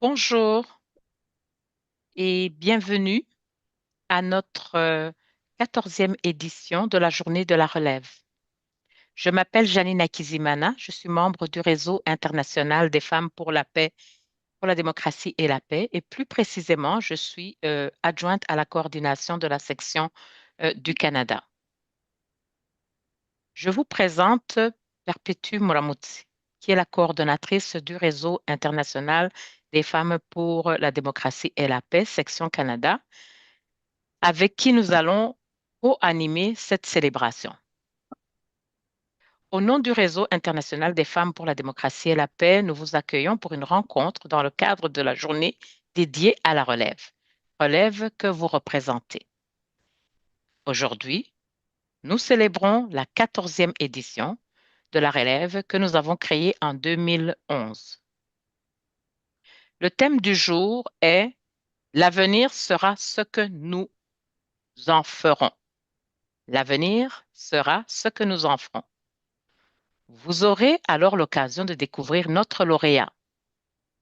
Bonjour et bienvenue à notre 14e édition de la Journée de la Relève. Je m'appelle Janine Akizimana, je suis membre du Réseau international des femmes pour la paix, pour la démocratie et la paix, et plus précisément, je suis adjointe à la coordination de la section du Canada. Je vous présente Perpétue Muramutsi, qui est la coordonnatrice du Réseau international des femmes pour la démocratie et la paix, section Canada, avec qui nous allons co-animer cette célébration. Au nom du Réseau international des femmes pour la démocratie et la paix, nous vous accueillons pour une rencontre dans le cadre de la journée dédiée à la relève, relève que vous représentez. Aujourd'hui, nous célébrons la 14e édition de la relève que nous avons créée en 2011. Le thème du jour est L'avenir sera ce que nous en ferons. L'avenir sera ce que nous en ferons. Vous aurez alors l'occasion de découvrir notre lauréat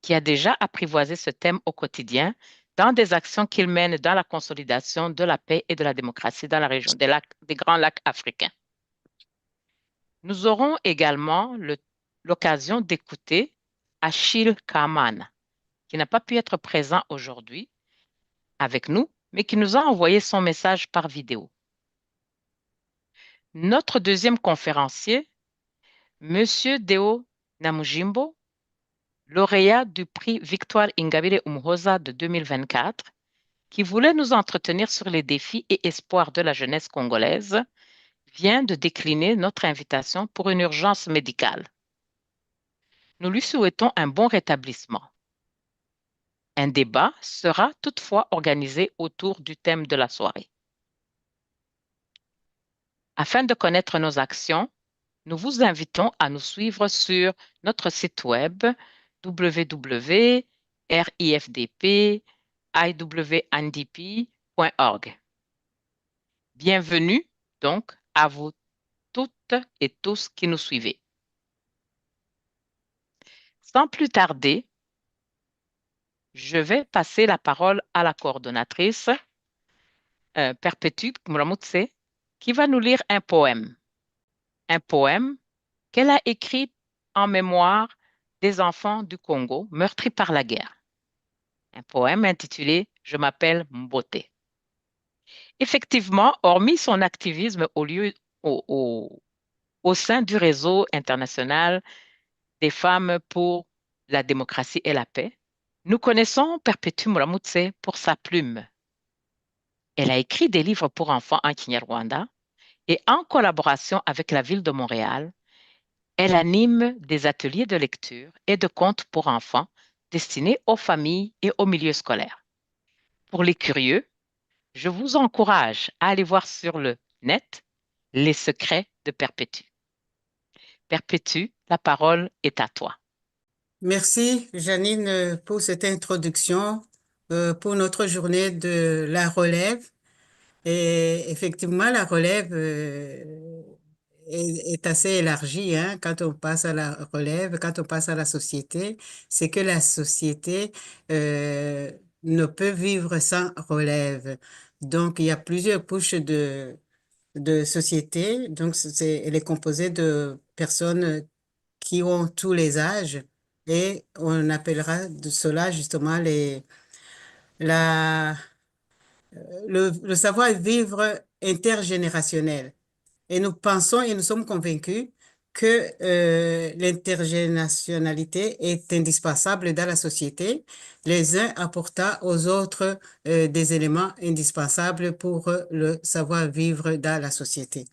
qui a déjà apprivoisé ce thème au quotidien dans des actions qu'il mène dans la consolidation de la paix et de la démocratie dans la région des Grands Lacs africains. Nous aurons également l'occasion d'écouter Achille Kaman, qui n'a pas pu être présent aujourd'hui avec nous, mais qui nous a envoyé son message par vidéo. Notre deuxième conférencier, Monsieur Deo Namujimbo, lauréat du prix Victoire Ingabire Umuhoza de 2024, qui voulait nous entretenir sur les défis et espoirs de la jeunesse congolaise, vient de décliner notre invitation pour une urgence médicale. Nous lui souhaitons un bon rétablissement. Un débat sera toutefois organisé autour du thème de la soirée. Afin de connaître nos actions, nous vous invitons à nous suivre sur notre site web www.rifdp.iwndp.org. Bienvenue donc à vous toutes et tous qui nous suivez. Sans plus tarder, je vais passer la parole à la coordonnatrice Perpétue Muramutse qui va nous lire un poème. Un poème qu'elle a écrit en mémoire des enfants du Congo meurtris par la guerre. Un poème intitulé Je m'appelle Mbote. Effectivement, hormis son activisme au sein du réseau international des femmes pour la démocratie et la paix, nous connaissons Perpétue Muramutse pour sa plume. Elle a écrit des livres pour enfants en Kinyarwanda et en collaboration avec la ville de Montréal, elle anime des ateliers de lecture et de contes pour enfants destinés aux familles et aux milieux scolaires. Pour les curieux, je vous encourage à aller voir sur le net les secrets de Perpétue. Perpétue, la parole est à toi. Merci, Janine, pour cette introduction pour notre journée de la relève. Et effectivement, la relève est assez élargie, hein. Quand on passe à la relève, quand on passe à la société, c'est que la société euh, ne peut vivre sans relève. Donc, il y a plusieurs couches de société. Donc, elle est composée de personnes qui ont tous les âges et on appellera de cela justement la, le savoir-vivre intergénérationnel. Et nous pensons et nous sommes convaincus que l'intergénérationnalité est indispensable dans la société, les uns apportant aux autres des éléments indispensables pour le savoir-vivre dans la société.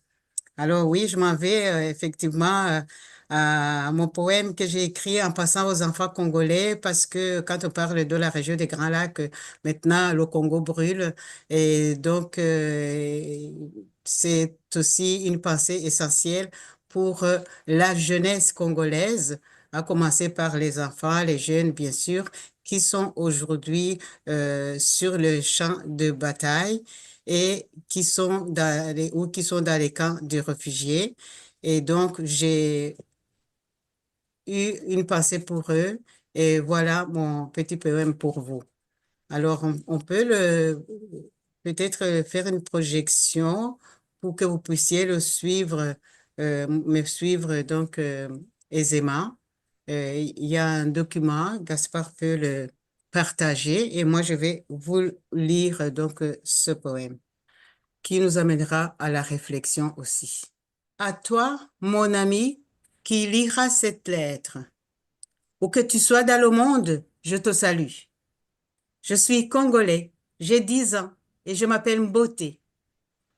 Alors oui, je m'en vais effectivement à mon poème que j'ai écrit en passant aux enfants congolais parce que quand on parle de la région des Grands Lacs, maintenant le Congo brûle et donc c'est aussi une pensée essentielle pour la jeunesse congolaise, à commencer par les enfants, les jeunes bien sûr, qui sont aujourd'hui sur le champ de bataille et qui sont ou qui sont dans les camps de réfugiés. Et donc, j'ai eu une pensée pour eux Et voilà mon petit poème pour vous. Alors, on peut peut-être faire une projection pour que vous puissiez le suivre, me suivre donc aisément. Il y a un document, Gaspard peut le partager et moi je vais vous lire donc ce poème qui nous amènera à la réflexion aussi. À toi, mon ami, qui lira cette lettre, où que tu sois dans le monde, je te salue. Je suis congolais, j'ai 10 ans et je m'appelle Mbote.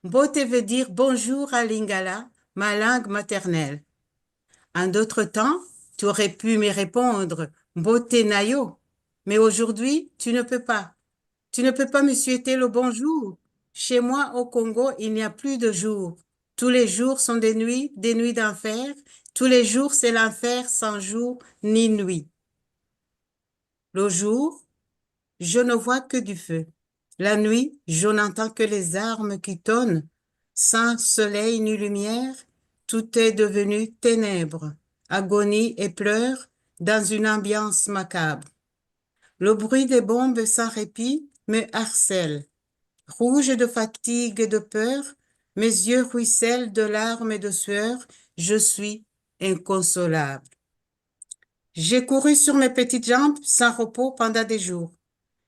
Mbote veut dire bonjour à Lingala, ma langue maternelle. En d'autres temps, tu aurais pu me répondre Mbote Nayo, mais aujourd'hui, tu ne peux pas. Tu ne peux pas me souhaiter le bonjour. Chez moi, au Congo, il n'y a plus de jours. Tous les jours sont des nuits d'enfer. Tous les jours, c'est l'enfer sans jour ni nuit. Le jour, je ne vois que du feu. La nuit, je n'entends que les armes qui tonnent. Sans soleil ni lumière, tout est devenu ténèbres, agonie et pleurs dans une ambiance macabre. Le bruit des bombes sans répit me harcèle. Rouge de fatigue et de peur, mes yeux ruissellent de larmes et de sueur, je suis inconsolable. J'ai couru sur mes petites jambes sans repos pendant des jours.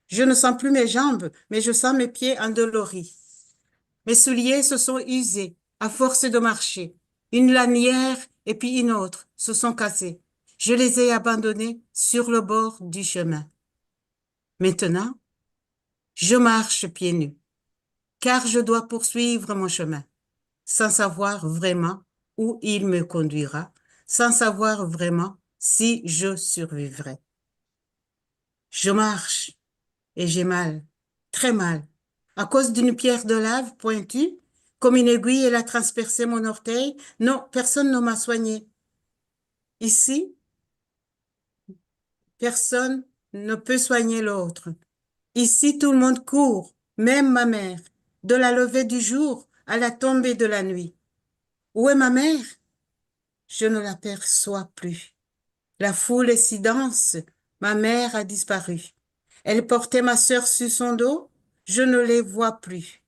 Je ne sens plus mes jambes, mais je sens mes pieds endoloris. Mes souliers se sont usés à force de marcher. Une lanière et puis une autre se sont cassées. Je les ai abandonnés sur le bord du chemin. Maintenant, je marche pieds nus, car je dois poursuivre mon chemin, sans savoir vraiment où il me conduira, sans savoir vraiment si je survivrai. Je marche et j'ai mal, très mal, à cause d'une pierre de lave pointue, comme une aiguille, elle a transpercé mon orteil. Non, personne ne m'a soigné. Ici, personne ne peut soigner l'autre. Ici, tout le monde court, même ma mère, de la levée du jour à la tombée de la nuit. Où est ma mère? Je ne l'aperçois plus. La foule est si dense, ma mère a disparu. Elle portait ma sœur sur son dos, je ne les vois plus.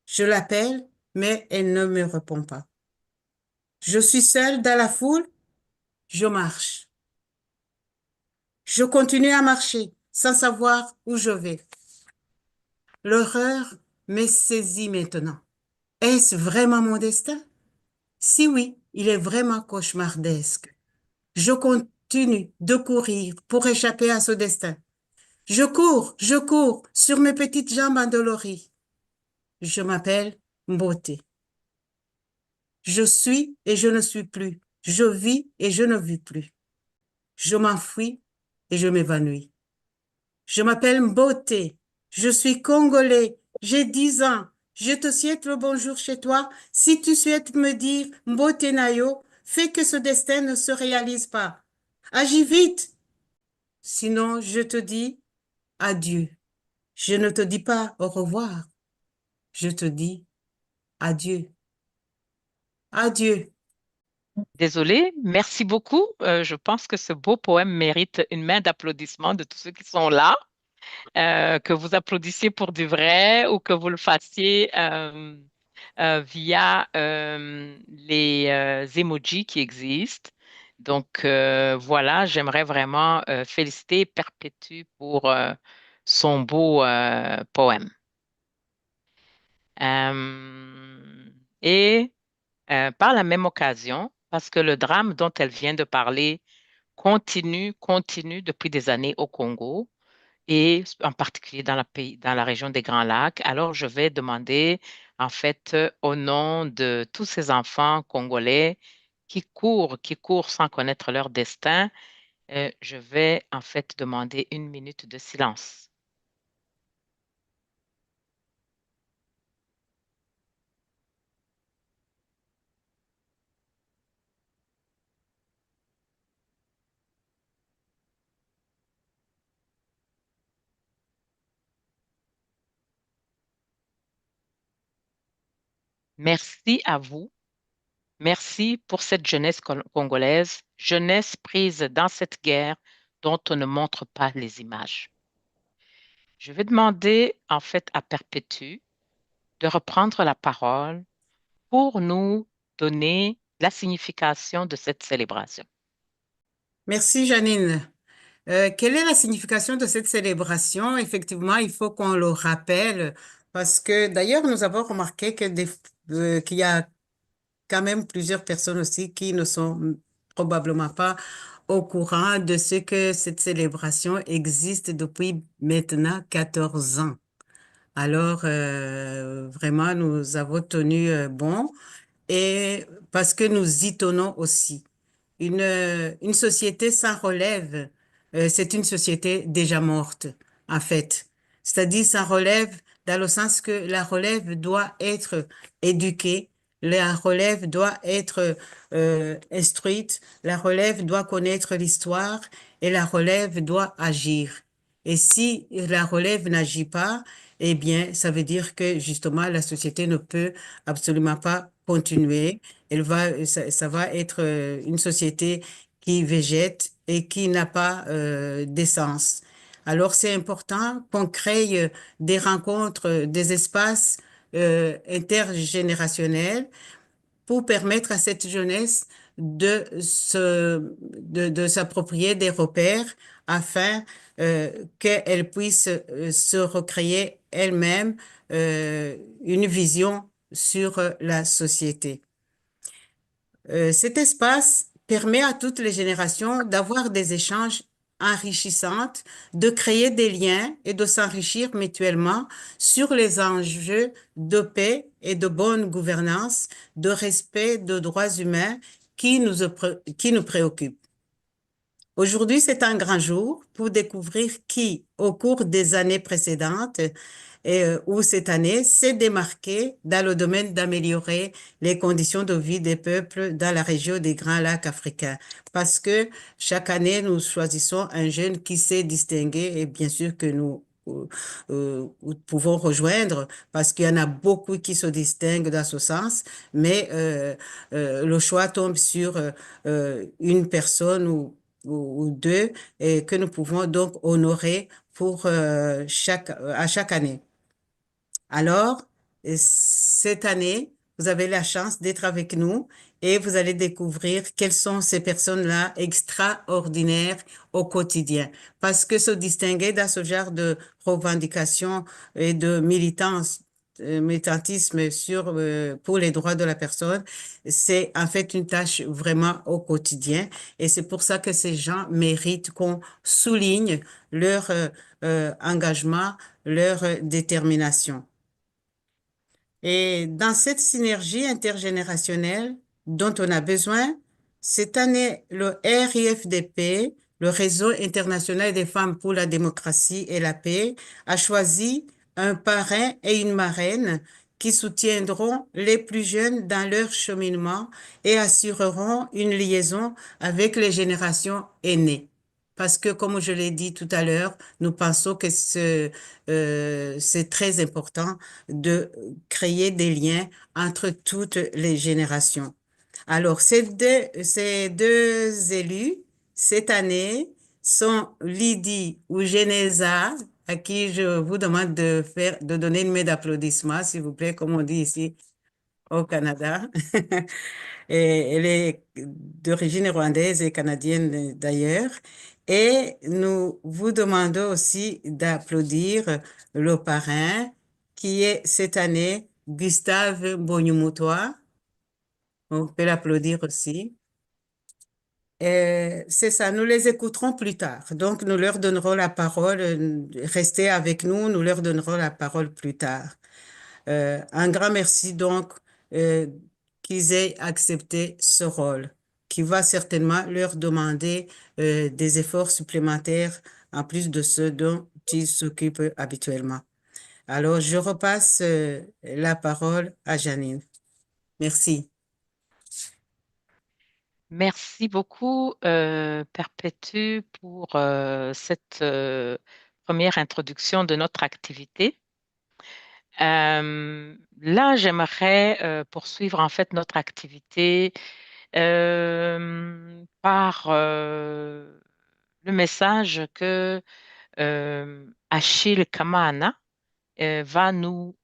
Je l'appelle, mais elle ne me répond pas. Je suis seule dans la foule, je marche. Je continue à marcher sans savoir où je vais. L'horreur me saisit maintenant. Est-ce vraiment mon destin? Si oui, il est vraiment cauchemardesque. Je continue de courir pour échapper à ce destin. Je cours sur mes petites jambes endolories. Je m'appelle Mbote. Je suis et je ne suis plus. Je vis et je ne vis plus. Je m'enfuis et je m'évanouis. Je m'appelle Mbote. Je suis congolais. J'ai 10 ans. Je te souhaite le bonjour chez toi. Si tu souhaites me dire Mbote Nayo, fais que ce destin ne se réalise pas. Agis vite. Sinon, je te dis adieu. Je ne te dis pas au revoir. Je te dis adieu. Adieu. Désolée, merci beaucoup. Je pense que ce beau poème mérite une main d'applaudissement de tous ceux qui sont là. Que vous applaudissiez pour du vrai ou que vous le fassiez via les emojis qui existent. Donc voilà, j'aimerais vraiment féliciter Perpétue pour son beau poème. Et par la même occasion, parce que le drame dont elle vient de parler continue depuis des années au Congo et en particulier dans la région des Grands Lacs. Alors, je vais demander, en fait, au nom de tous ces enfants congolais qui courent sans connaître leur destin, je vais en fait demander une minute de silence. Merci à vous. Merci pour cette jeunesse congolaise, jeunesse prise dans cette guerre dont on ne montre pas les images. Je vais demander en fait à Perpétue de reprendre la parole pour nous donner la signification de cette célébration. Merci, Janine. Quelle est la signification de cette célébration? Effectivement, il faut qu'on le rappelle parce que d'ailleurs, nous avons remarqué qu'il y a quand même plusieurs personnes aussi qui ne sont probablement pas au courant de ce que cette célébration existe depuis maintenant 14 ans. Alors, vraiment, nous avons tenu bon et parce que nous y tenons aussi. Une société sans relève, c'est une société déjà morte, en fait. C'est-à-dire sans relève, dans le sens que la relève doit être éduquée, la relève doit être instruite, la relève doit connaître l'histoire et la relève doit agir. Et si la relève n'agit pas, eh bien, ça veut dire que justement, la société ne peut absolument pas continuer. Ça va être une société qui végète et qui n'a pas d'essence. Alors, c'est important qu'on crée des rencontres, des espaces intergénérationnels pour permettre à cette jeunesse de s'approprier des repères afin qu'elle puisse se recréer elle-même une vision sur la société. Cet espace permet à toutes les générations d'avoir des échanges enrichissants, de créer des liens et de s'enrichir mutuellement sur les enjeux de paix et de bonne gouvernance, de respect de droits humains qui nous préoccupent. Aujourd'hui, c'est un grand jour pour découvrir qui, au cours des années précédentes, ou cette année, s'est démarqué dans le domaine d'améliorer les conditions de vie des peuples dans la région des Grands Lacs africains. Parce que chaque année, nous choisissons un jeune qui s'est distingué et bien sûr que pouvons rejoindre parce qu'il y en a beaucoup qui se distinguent dans ce sens, mais le choix tombe sur une personne ou deux et que nous pouvons donc honorer pour à chaque année. Alors, cette année, vous avez la chance d'être avec nous et vous allez découvrir quelles sont ces personnes-là extraordinaires au quotidien. Parce que se distinguer dans ce genre de revendications et de militance, militantisme pour les droits de la personne, c'est en fait une tâche vraiment au quotidien. Et c'est pour ça que ces gens méritent qu'on souligne leur engagement, leur détermination. Et dans cette synergie intergénérationnelle dont on a besoin, cette année, le RIFDP, le Réseau international des femmes pour la démocratie et la paix, a choisi un parrain et une marraine qui soutiendront les plus jeunes dans leur cheminement et assureront une liaison avec les générations aînées. Parce que, comme je l'ai dit tout à l'heure, nous pensons que c'est très important de créer des liens entre toutes les générations. Alors, ces deux élus, cette année, sont Lydie Ougeneza, à qui je vous demande de donner une main d'applaudissement, s'il vous plaît, comme on dit ici au Canada. Et elle est d'origine rwandaise et canadienne d'ailleurs. Et nous vous demandons aussi d'applaudir le parrain qui est cette année Gustave Bonyumutoa. On peut l'applaudir aussi. C'est ça, nous les écouterons plus tard. Donc, nous leur donnerons la parole. Restez avec nous, nous leur donnerons la parole plus tard. Un grand merci donc euh, qu'ils aient accepté ce rôle, qui va certainement leur demander des efforts supplémentaires en plus de ceux dont ils s'occupent habituellement. Alors, je repasse la parole à Janine. Merci. Merci beaucoup, Perpétue, pour cette première introduction de notre activité. Là, j'aimerais poursuivre en fait notre activité par le message que Achille Kamana va nous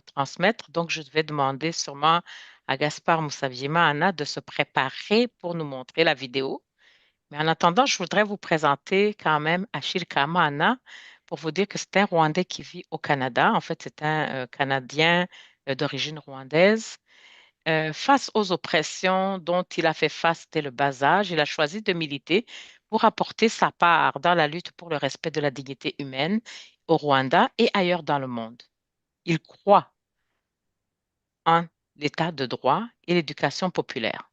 transmettre. Donc, je vais demander sûrement à Gaspard Moussavier-Mahana de se préparer pour nous montrer la vidéo. Mais en attendant, je voudrais vous présenter quand même Achille Kamana pour vous dire que c'est un Rwandais qui vit au Canada. En fait, c'est un Canadien d'origine rwandaise. Face aux oppressions dont il a fait face dès le bas âge, il a choisi de militer pour apporter sa part dans la lutte pour le respect de la dignité humaine au Rwanda et ailleurs dans le monde. Il croit en l'état de droit et l'éducation populaire.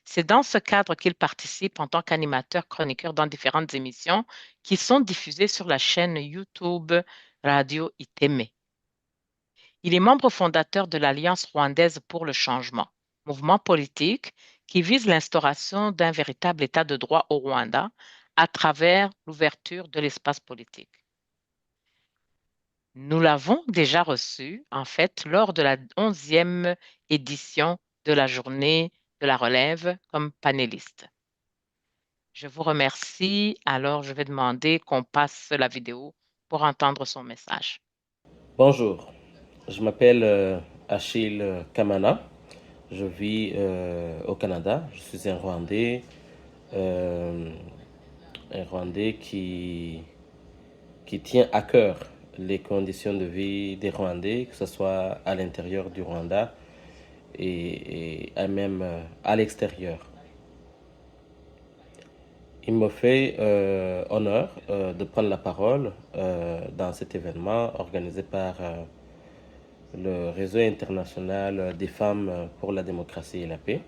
C'est dans ce cadre qu'il participe en tant qu'animateur chroniqueur dans différentes émissions qui sont diffusées sur la chaîne YouTube Radio Iteme. Il est membre fondateur de l'Alliance rwandaise pour le changement, mouvement politique qui vise l'instauration d'un véritable état de droit au Rwanda à travers l'ouverture de l'espace politique. Nous l'avons déjà reçu, en fait, lors de la 11e édition de la journée de la relève comme panéliste. Je vous remercie. Alors, je vais demander qu'on passe la vidéo pour entendre son message. Bonjour, je m'appelle Achille Kamana. Je vis au Canada. Je suis euh, un Rwandais qui tient à cœur les conditions de vie des Rwandais, que ce soit à l'intérieur du Rwanda et même à l'extérieur. Il me fait honneur de prendre la parole dans cet événement organisé par le réseau international des femmes pour la démocratie et la paix.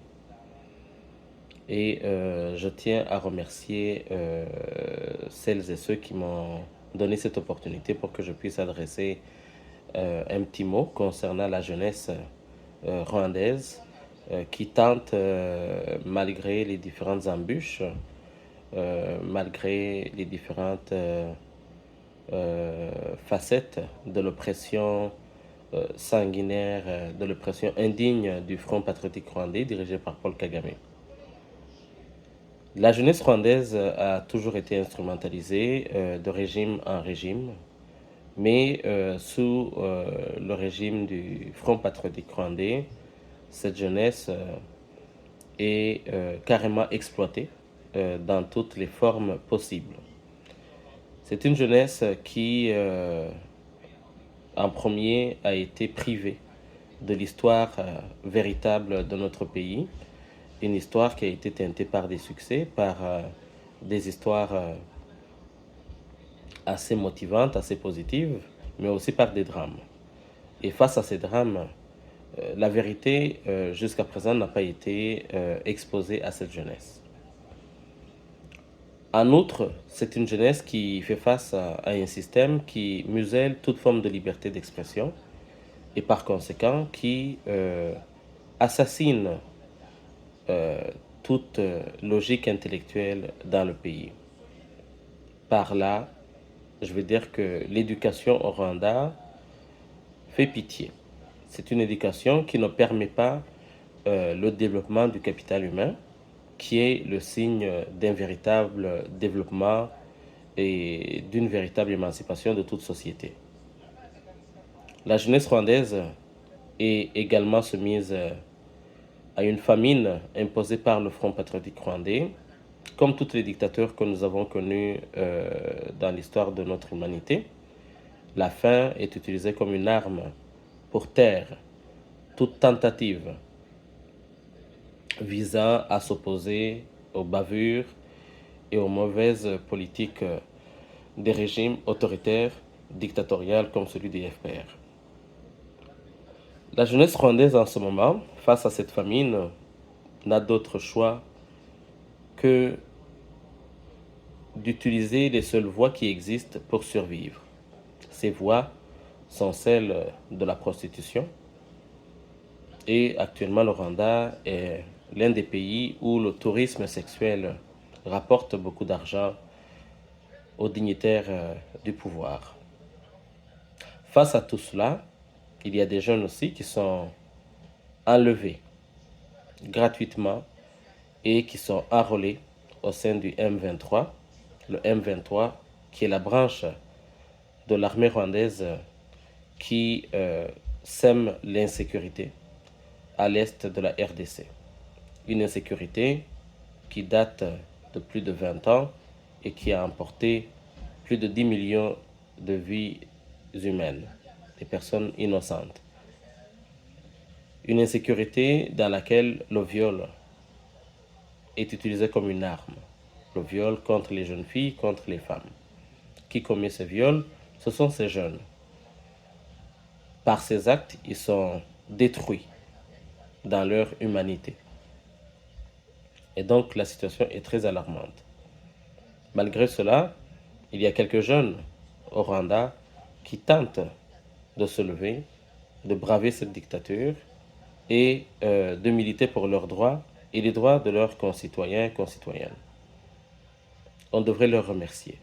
Et je tiens à remercier celles et ceux qui m'ont donné cette opportunité pour que je puisse adresser un petit mot concernant la jeunesse rwandaise qui tente, malgré les différentes embûches, malgré les différentes facettes de l'oppression sanguinaire, de l'oppression indigne du Front patriotique rwandais dirigé par Paul Kagame. La jeunesse rwandaise a toujours été instrumentalisée de régime en régime, mais sous le régime du Front patriotique rwandais, cette jeunesse est carrément exploitée dans toutes les formes possibles. C'est une jeunesse qui, en premier, a été privée de l'histoire véritable de notre pays, une histoire qui a été teintée par des succès, par des histoires assez motivantes, assez positives, mais aussi par des drames. Et face à ces drames, la vérité, jusqu'à présent, n'a pas été exposée à cette jeunesse. En outre, c'est une jeunesse qui fait face à un système qui muselle toute forme de liberté d'expression et par conséquent qui assassine toute logique intellectuelle dans le pays. Par là, je veux dire que l'éducation au Rwanda fait pitié. C'est une éducation qui ne permet pas le développement du capital humain, qui est le signe d'un véritable développement et d'une véritable émancipation de toute société. La jeunesse rwandaise est également soumise à une famine imposée par le Front patriotique rwandais, comme tous les dictateurs que nous avons connus dans l'histoire de notre humanité. La faim est utilisée comme une arme pour taire toute tentative visant à s'opposer aux bavures et aux mauvaises politiques des régimes autoritaires, dictatoriaux comme celui des FPR. La jeunesse rwandaise en ce moment, face à cette famine, n'a d'autre choix que d'utiliser les seules voies qui existent pour survivre. Ces voies sont celles de la prostitution. Et actuellement, le Rwanda est l'un des pays où le tourisme sexuel rapporte beaucoup d'argent aux dignitaires du pouvoir. Face à tout cela, il y a des jeunes aussi qui sont enlevés gratuitement et qui sont enrôlés au sein du M23, le M23, qui est la branche de l'armée rwandaise qui sème l'insécurité à l'est de la RDC. Une insécurité qui date de plus de 20 ans et qui a emporté plus de 10 millions de vies humaines, des personnes innocentes. Une insécurité dans laquelle le viol est utilisé comme une arme. Le viol contre les jeunes filles, contre les femmes. Qui commet ce viol? Ce sont ces jeunes. Par ces actes, ils sont détruits dans leur humanité. Et donc la situation est très alarmante. Malgré cela, il y a quelques jeunes au Rwanda qui tentent de se lever, de braver cette dictature et de militer pour leurs droits et les droits de leurs concitoyens et concitoyennes. On devrait leur remercier.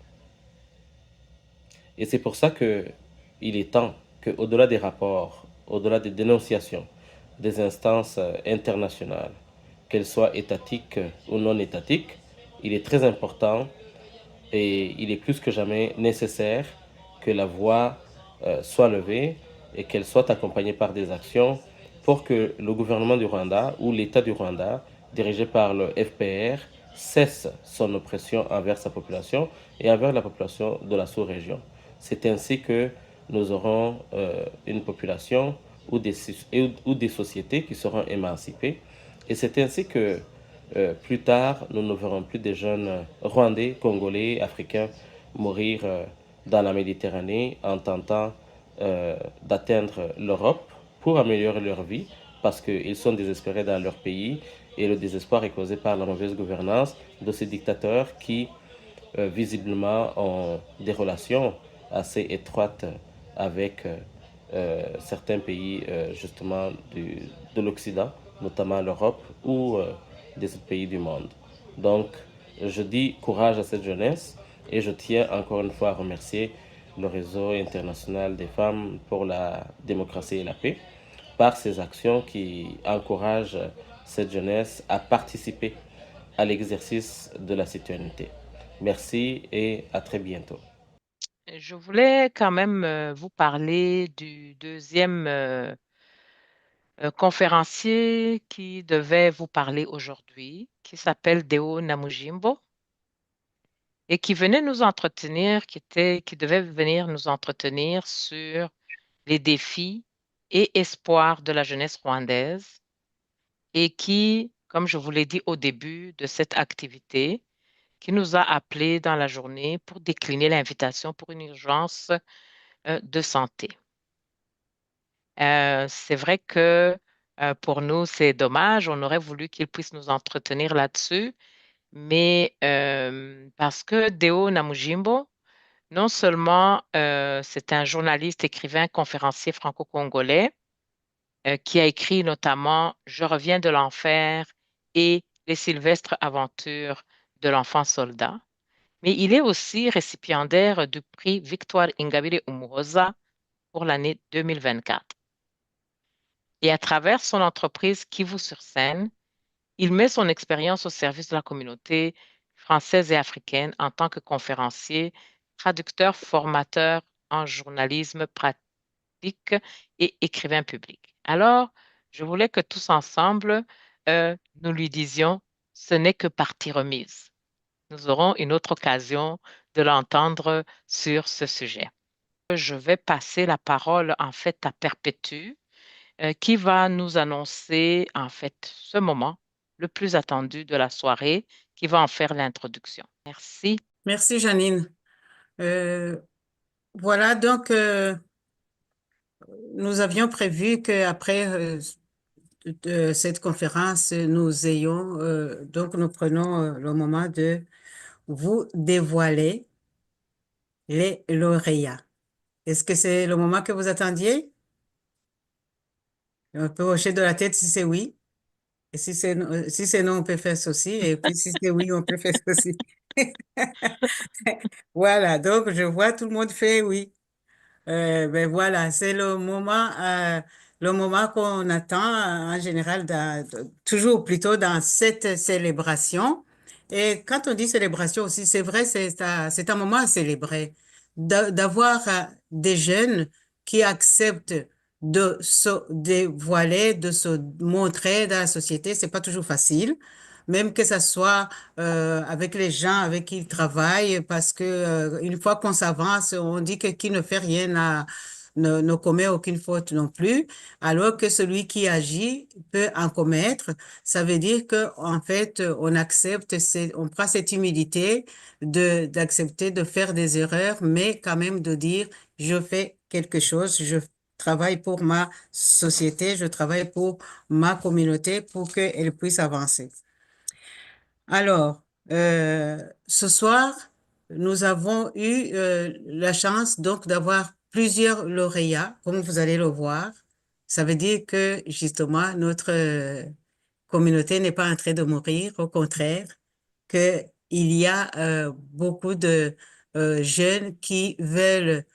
Et c'est pour ça qu'il est temps qu'au-delà des rapports, au-delà des dénonciations des instances internationales, qu'elles soient étatiques ou non étatiques, il est très important et il est plus que jamais nécessaire que la voix soit levée et qu'elle soit accompagnée par des actions pour que le gouvernement du Rwanda ou l'État du Rwanda, dirigé par le FPR, cesse son oppression envers sa population et envers la population de la sous-région. C'est ainsi que nous aurons une population ou des sociétés qui seront émancipées. Et c'est ainsi que plus tard, nous ne verrons plus des jeunes Rwandais, Congolais, Africains mourir dans la Méditerranée en tentant d'atteindre l'Europe pour améliorer leur vie parce qu'ils sont désespérés dans leur pays et le désespoir est causé par la mauvaise gouvernance de ces dictateurs qui visiblement ont des relations assez étroites avec certains pays justement de l'Occident, notamment l'Europe ou des autres pays du monde. Donc, je dis courage à cette jeunesse et je tiens encore une fois à remercier le réseau international des femmes pour la démocratie et la paix par ces actions qui encouragent cette jeunesse à participer à l'exercice de la citoyenneté. Merci et à très bientôt. Je voulais quand même vous parler du deuxième conférencier qui devait vous parler aujourd'hui, qui s'appelle Deo Namujimbo et qui venait nous entretenir, qui devait venir nous entretenir sur les défis et espoirs de la jeunesse rwandaise et qui, comme je vous l'ai dit au début de cette activité, qui nous a appelés dans la journée pour décliner l'invitation pour une urgence de santé. C'est vrai que pour nous, c'est dommage. On aurait voulu qu'il puisse nous entretenir là-dessus, mais parce que Deo Namujimbo, non seulement c'est un journaliste, écrivain, conférencier franco-congolais qui a écrit notamment Je reviens de l'enfer et Les Sylvestres Aventures de l'enfant soldat, mais il est aussi récipiendaire du prix Victoire Ingabire Umuhoza pour l'année 2024. Et à travers son entreprise Kivu sur scène, il met son expérience au service de la communauté française et africaine en tant que conférencier, traducteur, formateur en journalisme pratique et écrivain public. Alors, je voulais que tous ensemble, nous lui disions, ce n'est que partie remise. Nous aurons une autre occasion de l'entendre sur ce sujet. Je vais passer la parole en fait à Perpétue qui va nous annoncer en fait ce moment le plus attendu de la soirée, qui va en faire l'introduction. Merci. Merci, Janine. Euh, voilà, donc, nous avions prévu qu'après de cette conférence, nous ayons, donc nous prenons le moment de vous dévoiler les lauréats. Est-ce que c'est le moment que vous attendiez? On peut hocher de la tête si c'est oui. Et si c'est non, on peut faire ceci. Et puis si c'est oui, on peut faire ceci. Voilà, donc je vois tout le monde fait oui. Ben voilà, c'est le moment qu'on attend en général, toujours plutôt dans cette célébration. Et quand on dit célébration aussi, c'est vrai, c'est un moment à célébrer, d'avoir des jeunes qui acceptent de se dévoiler, de se montrer dans la société. C'est pas toujours facile, même que ça soit avec les gens avec qui ils travaillent, parce que une fois qu'on s'avance, on dit que qui ne fait rien ne commet aucune faute non plus, alors que celui qui agit peut en commettre. Ça veut dire que, en fait, on accepte, on prend cette humilité d'accepter de faire des erreurs, mais quand même de dire, je fais quelque chose, je travaille pour ma société, je travaille pour ma communauté pour qu'elle puisse avancer. Alors, ce soir, nous avons eu la chance donc d'avoir plusieurs lauréats, comme vous allez le voir. Ça veut dire que justement, notre communauté n'est pas en train de mourir, au contraire, que il y a beaucoup de jeunes qui veulent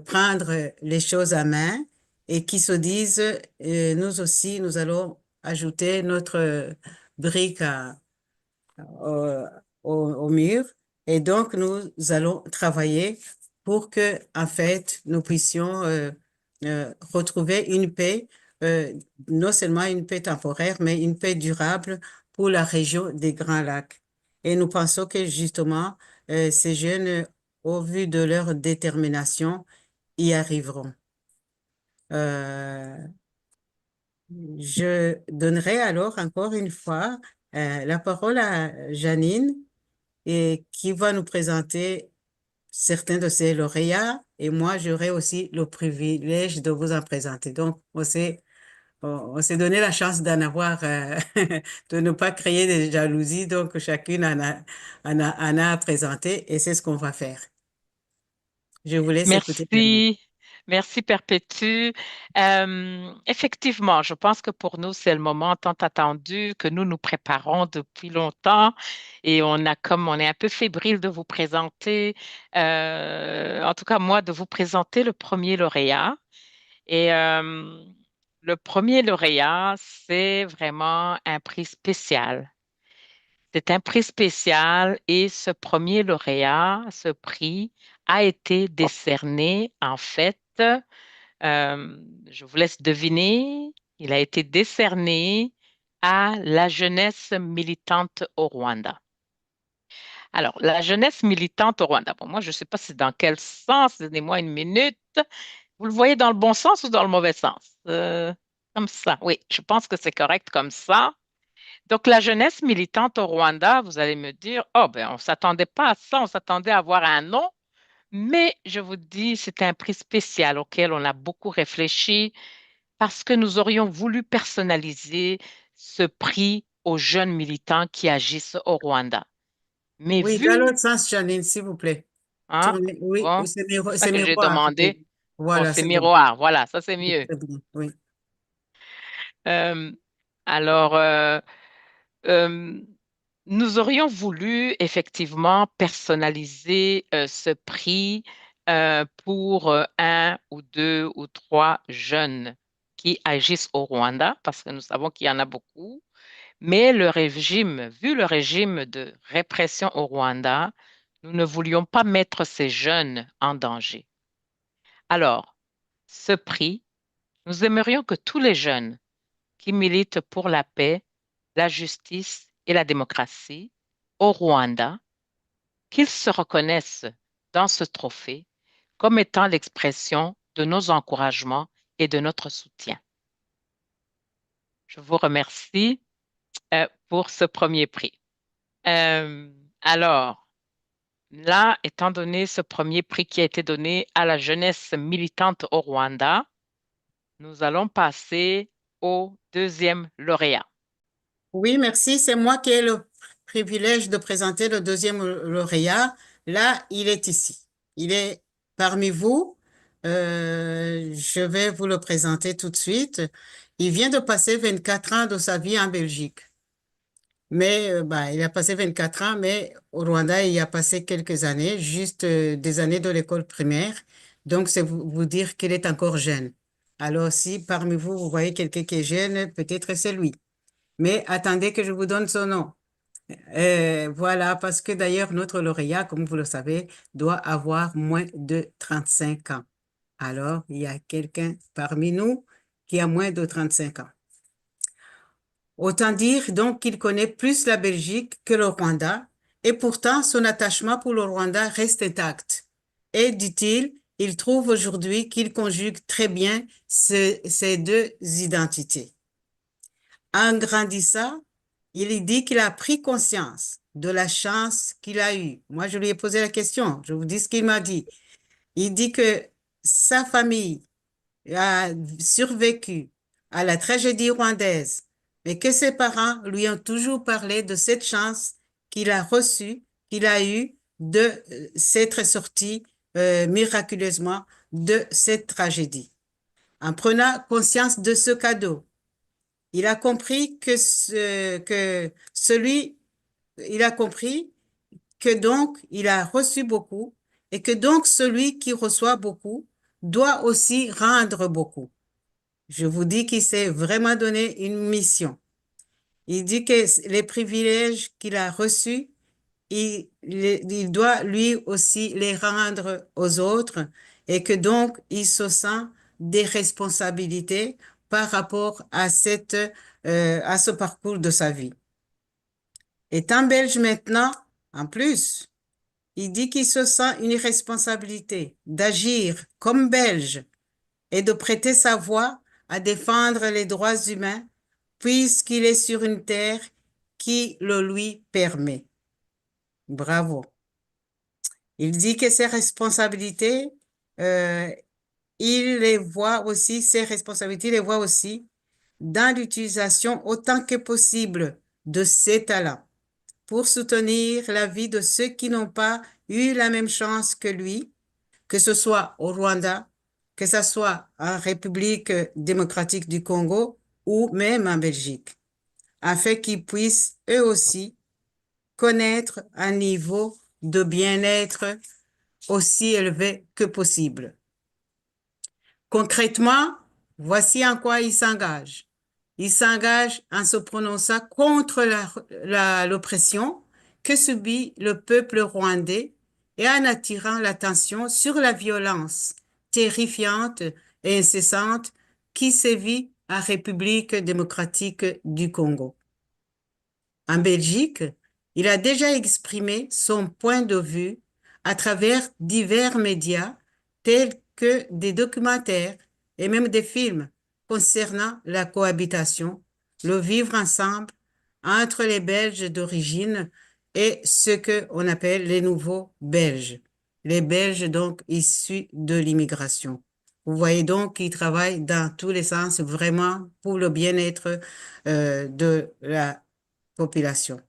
prendre les choses à main et qui se disent, nous aussi, nous allons ajouter notre brique au, au mur. Et donc, nous allons travailler pour que, en fait, nous puissions retrouver une paix, euh, non seulement une paix temporaire, mais une paix durable pour la région des Grands Lacs. Et nous pensons que, justement, ces jeunes, au vu de leur détermination, y arriveront. Euh, je donnerai alors encore une fois la parole à Janine et qui va nous présenter certains de ces lauréats. Et moi, j'aurai aussi le privilège de vous en présenter. Donc, on s'est donné la chance d'en avoir, de ne pas créer des jalousies. Donc, chacune en a à présenter et c'est ce qu'on va faire. Je vous laisse écouter. Janine. Merci, merci Perpétue. Effectivement, je pense que pour nous, c'est le moment tant attendu que nous nous préparons depuis longtemps et on est un peu fébrile de vous présenter, en tout cas moi, de vous présenter le premier lauréat. Et le premier lauréat, c'est vraiment un prix spécial. C'est un prix spécial et ce premier lauréat, ce prix, a été décerné en fait, je vous laisse deviner, il a été décerné à la jeunesse militante au Rwanda. Alors, la jeunesse militante au Rwanda, bon, moi je ne sais pas c'est dans quel sens, donnez-moi une minute. Vous le voyez dans le bon sens ou dans le mauvais sens? Comme ça, oui, je pense que c'est correct comme ça. Donc, la jeunesse militante au Rwanda, vous allez me dire, oh, ben, on ne s'attendait pas à ça, on s'attendait à avoir un nom, mais je vous dis, c'est un prix spécial auquel on a beaucoup réfléchi parce que nous aurions voulu personnaliser ce prix aux jeunes militants qui agissent au Rwanda. Mais Oui, dans vu, l'autre sens, Janine, s'il vous plaît. hein, Tournez. Oui, bon, c'est ça c'est que j'ai miroir. demandé. Bon, Voilà, c'est c'est bon. miroir, voilà, ça c'est mieux. Très bien. Oui. Euh, alors, Euh, nous aurions voulu effectivement personnaliser ce prix pour un ou deux ou trois jeunes qui agissent au Rwanda, parce que nous savons qu'il y en a beaucoup. Mais le régime, vu le régime de répression au Rwanda, nous ne voulions pas mettre ces jeunes en danger. Alors, ce prix, nous aimerions que tous les jeunes qui militent pour la paix, la justice et la démocratie au Rwanda, qu'ils se reconnaissent dans ce trophée comme étant l'expression de nos encouragements et de notre soutien. Je vous remercie pour ce premier prix. Euh, alors, là, étant donné ce premier prix qui a été donné à la jeunesse militante au Rwanda, nous allons passer au deuxième lauréat. Oui, merci. C'est moi qui ai le privilège de présenter le deuxième lauréat. Là, il est ici. Il est parmi vous. Je vais vous le présenter tout de suite. Il vient de passer 24 ans de sa vie en Belgique. Mais bah, il a passé 24 ans, mais au Rwanda, il a passé quelques années, juste des années de l'école primaire. Donc, c'est vous dire qu'il est encore jeune. Alors, si parmi vous, vous voyez quelqu'un qui est jeune, peut-être c'est lui. Mais attendez que je vous donne son nom. Voilà, parce que d'ailleurs, notre lauréat, comme vous le savez, doit avoir moins de 35 ans. Alors, il y a quelqu'un parmi nous qui a moins de 35 ans. Autant dire donc qu'il connaît plus la Belgique que le Rwanda, et pourtant son attachement pour le Rwanda reste intact. Et, dit-il, il trouve aujourd'hui qu'il conjugue très bien ces deux identités. En grandissant, il dit qu'il a pris conscience de la chance qu'il a eue. Moi, je lui ai posé la question, je vous dis ce qu'il m'a dit. Il dit que sa famille a survécu à la tragédie rwandaise, mais que ses parents lui ont toujours parlé de cette chance qu'il a reçue, qu'il a eue de s'être sorti miraculeusement de cette tragédie. En prenant conscience de ce cadeau, il a compris il a compris que donc il a reçu beaucoup et que donc celui qui reçoit beaucoup doit aussi rendre beaucoup. Je vous dis qu'il s'est vraiment donné une mission. Il dit que les privilèges qu'il a reçus, il doit lui aussi les rendre aux autres et que donc il se sent des responsabilités par rapport à à ce parcours de sa vie. Étant belge maintenant, en plus, il dit qu'il se sent une responsabilité d'agir comme belge et de prêter sa voix à défendre les droits humains puisqu'il est sur une terre qui le lui permet. Bravo. Il dit que ses responsabilités, euh, il les voit aussi, ses responsabilités, il les voit aussi dans l'utilisation autant que possible de ses talents pour soutenir la vie de ceux qui n'ont pas eu la même chance que lui, que ce soit au Rwanda, que ce soit en République démocratique du Congo ou même en Belgique, afin qu'ils puissent eux aussi connaître un niveau de bien-être aussi élevé que possible. Concrètement, voici en quoi il s'engage. Il s'engage en se prononçant contre l'oppression que subit le peuple rwandais et en attirant l'attention sur la violence terrifiante et incessante qui sévit en République démocratique du Congo. En Belgique, il a déjà exprimé son point de vue à travers divers médias tels que des documentaires et même des films concernant la cohabitation, le vivre ensemble entre les Belges d'origine et ce qu'on appelle les nouveaux Belges, les Belges donc issus de l'immigration. Vous voyez donc qu'il travaille dans tous les sens vraiment pour le bien-être de la population.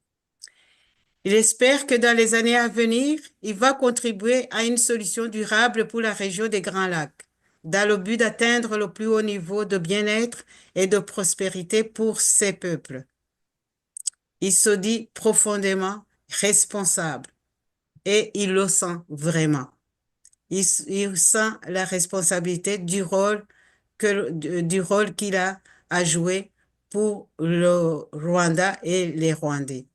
Il espère que dans les années à venir, il va contribuer à une solution durable pour la région des Grands Lacs, dans le but d'atteindre le plus haut niveau de bien-être et de prospérité pour ces peuples. Il se dit profondément responsable et il le sent vraiment. Il sent la responsabilité du rôle qu'il a à jouer pour le Rwanda et les Rwandais.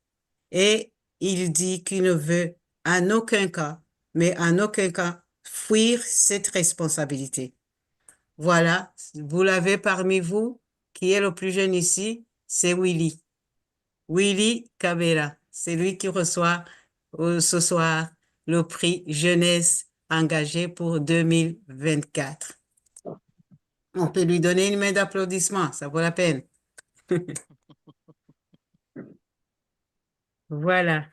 Et il dit qu'il ne veut en aucun cas, mais en aucun cas, fuir cette responsabilité. Voilà, vous l'avez parmi vous, qui est le plus jeune ici, c'est Willy. Willy Kabera, c'est lui qui reçoit ce soir le prix Jeunesse engagée pour 2024. On peut lui donner une main d'applaudissement, ça vaut la peine. Voilà.